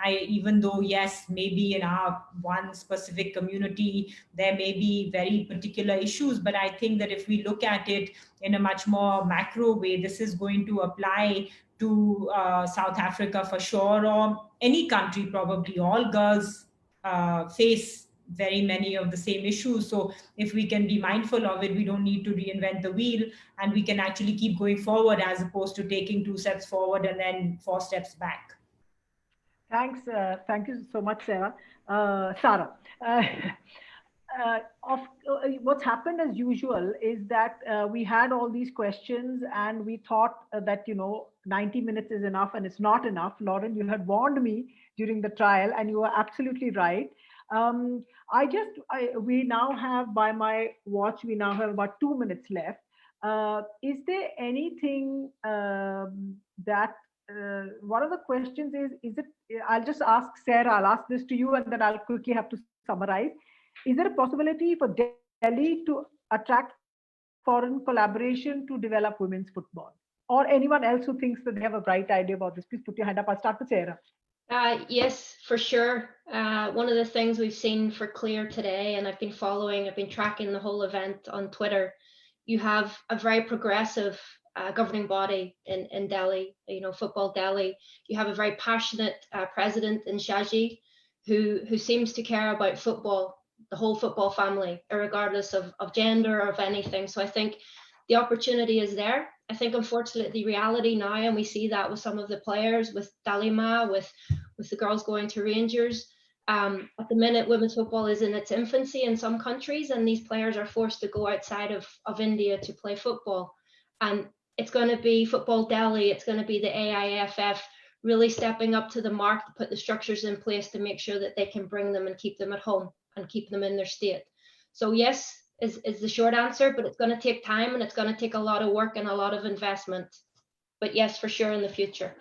[SPEAKER 3] even though, yes, maybe in our one specific community, there may be very particular issues, but I think that if we look at it in a much more macro way, this is going to apply to South Africa for sure, or any country probably. All girls face very many of the same issues. So if we can be mindful of it, we don't need to reinvent the wheel, and we can actually keep going forward, as opposed to taking 2 steps forward and then 4 steps back.
[SPEAKER 1] Thanks. Thank you so much, Sarah. Sarah, what's happened as usual is that we had all these questions, and we thought that 90 minutes is enough, and it's not enough. Lauren, you had warned me during the trial, and you were absolutely right. We now have, by my watch, we now have about 2 minutes left. Is there anything that one of the questions is it, I'll just ask Sarah, I'll ask this to you and then I'll quickly have to summarize. Is there a possibility for Delhi to attract foreign collaboration to develop women's football? Or anyone else who thinks that they have a bright idea about this, please put your hand up. I'll start with Sarah.
[SPEAKER 5] Yes, for sure. One of the things we've seen for Clear today, and I've been tracking the whole event on Twitter. You have a very progressive governing body in Delhi, Football Delhi. You have a very passionate president in Shaji, who seems to care about football, the whole football family, regardless of gender or of anything. So I think the opportunity is there. I think unfortunately the reality now, and we see that with some of the players, with Dalima, with the girls going to Rangers. At the minute, women's football is in its infancy in some countries, and these players are forced to go outside of India to play football. And it's going to be Football Delhi, it's going to be the AIFF really stepping up to the mark to put the structures in place to make sure that they can bring them and keep them at home and keep them in their state. So yes, is the short answer, but it's going to take time and it's going to take a lot of work and a lot of investment. But yes, for sure in the future.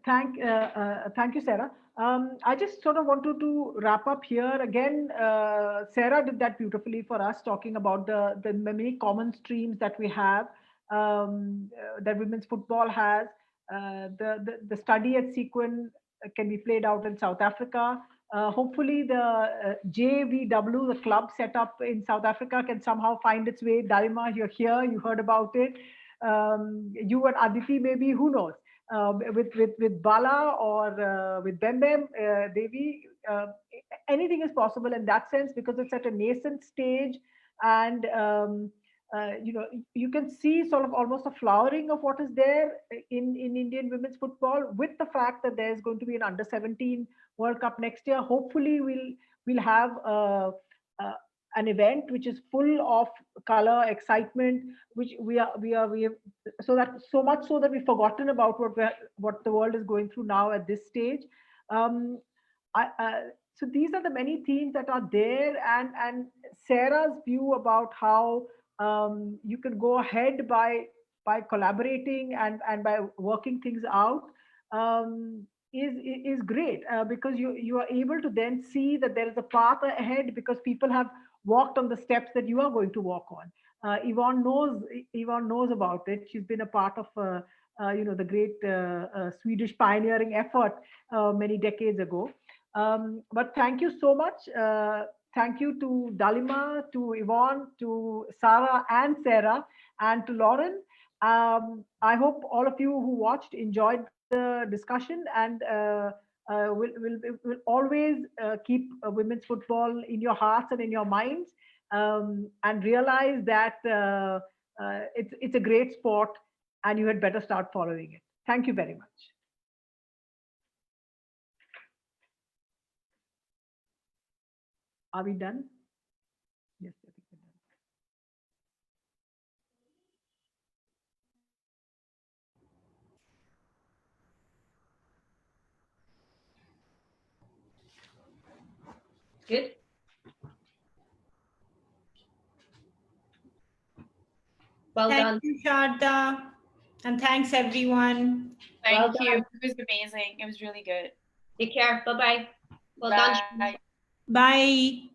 [SPEAKER 1] Thank you, Sarah. I just sort of wanted to wrap up here. Again, Sarah did that beautifully for us, talking about the many common streams that we have, that women's football has. The study at Sequin can be played out in South Africa. Hopefully the JVW, the club set up in South Africa, can somehow find its way. Dalima, you're here, you heard about it. You and Aditi, maybe, who knows? With Bala or with Bembem, Devi, anything is possible in that sense, because it's at a nascent stage, and you can see sort of almost a flowering of what is there in Indian women's football, with the fact that there's going to be an under-17 World Cup next year. Hopefully we'll have an event which is full of color, excitement, which we have so much so that we've forgotten about what the world is going through now at this stage. So these are the many themes that are there, and Sarah's view about how you can go ahead by collaborating and by working things out is great, because you are able to then see that there is a path ahead, because people have walked on the steps that you are going to walk on. Yvonne knows about it. She's been a part of the great Swedish pioneering effort many decades ago. But thank you so much. Thank you to Dalima, to Yvonne, to Sarah and Sarah, and to Lauren. I hope all of you who watched enjoyed the discussion, and will always keep women's football in your hearts and in your minds, and realize that it's a great sport, and you had better start following it. Thank you very much. Are we done? Yes, I think we're done.
[SPEAKER 5] Good. Well done.
[SPEAKER 3] Thank you, Sharda. And thanks, everyone.
[SPEAKER 2] Thank
[SPEAKER 5] Well
[SPEAKER 2] you.
[SPEAKER 5] done.
[SPEAKER 2] It was amazing. It was really good.
[SPEAKER 5] Take care. Bye-bye. Well
[SPEAKER 2] Bye.
[SPEAKER 5] done.
[SPEAKER 3] Bye.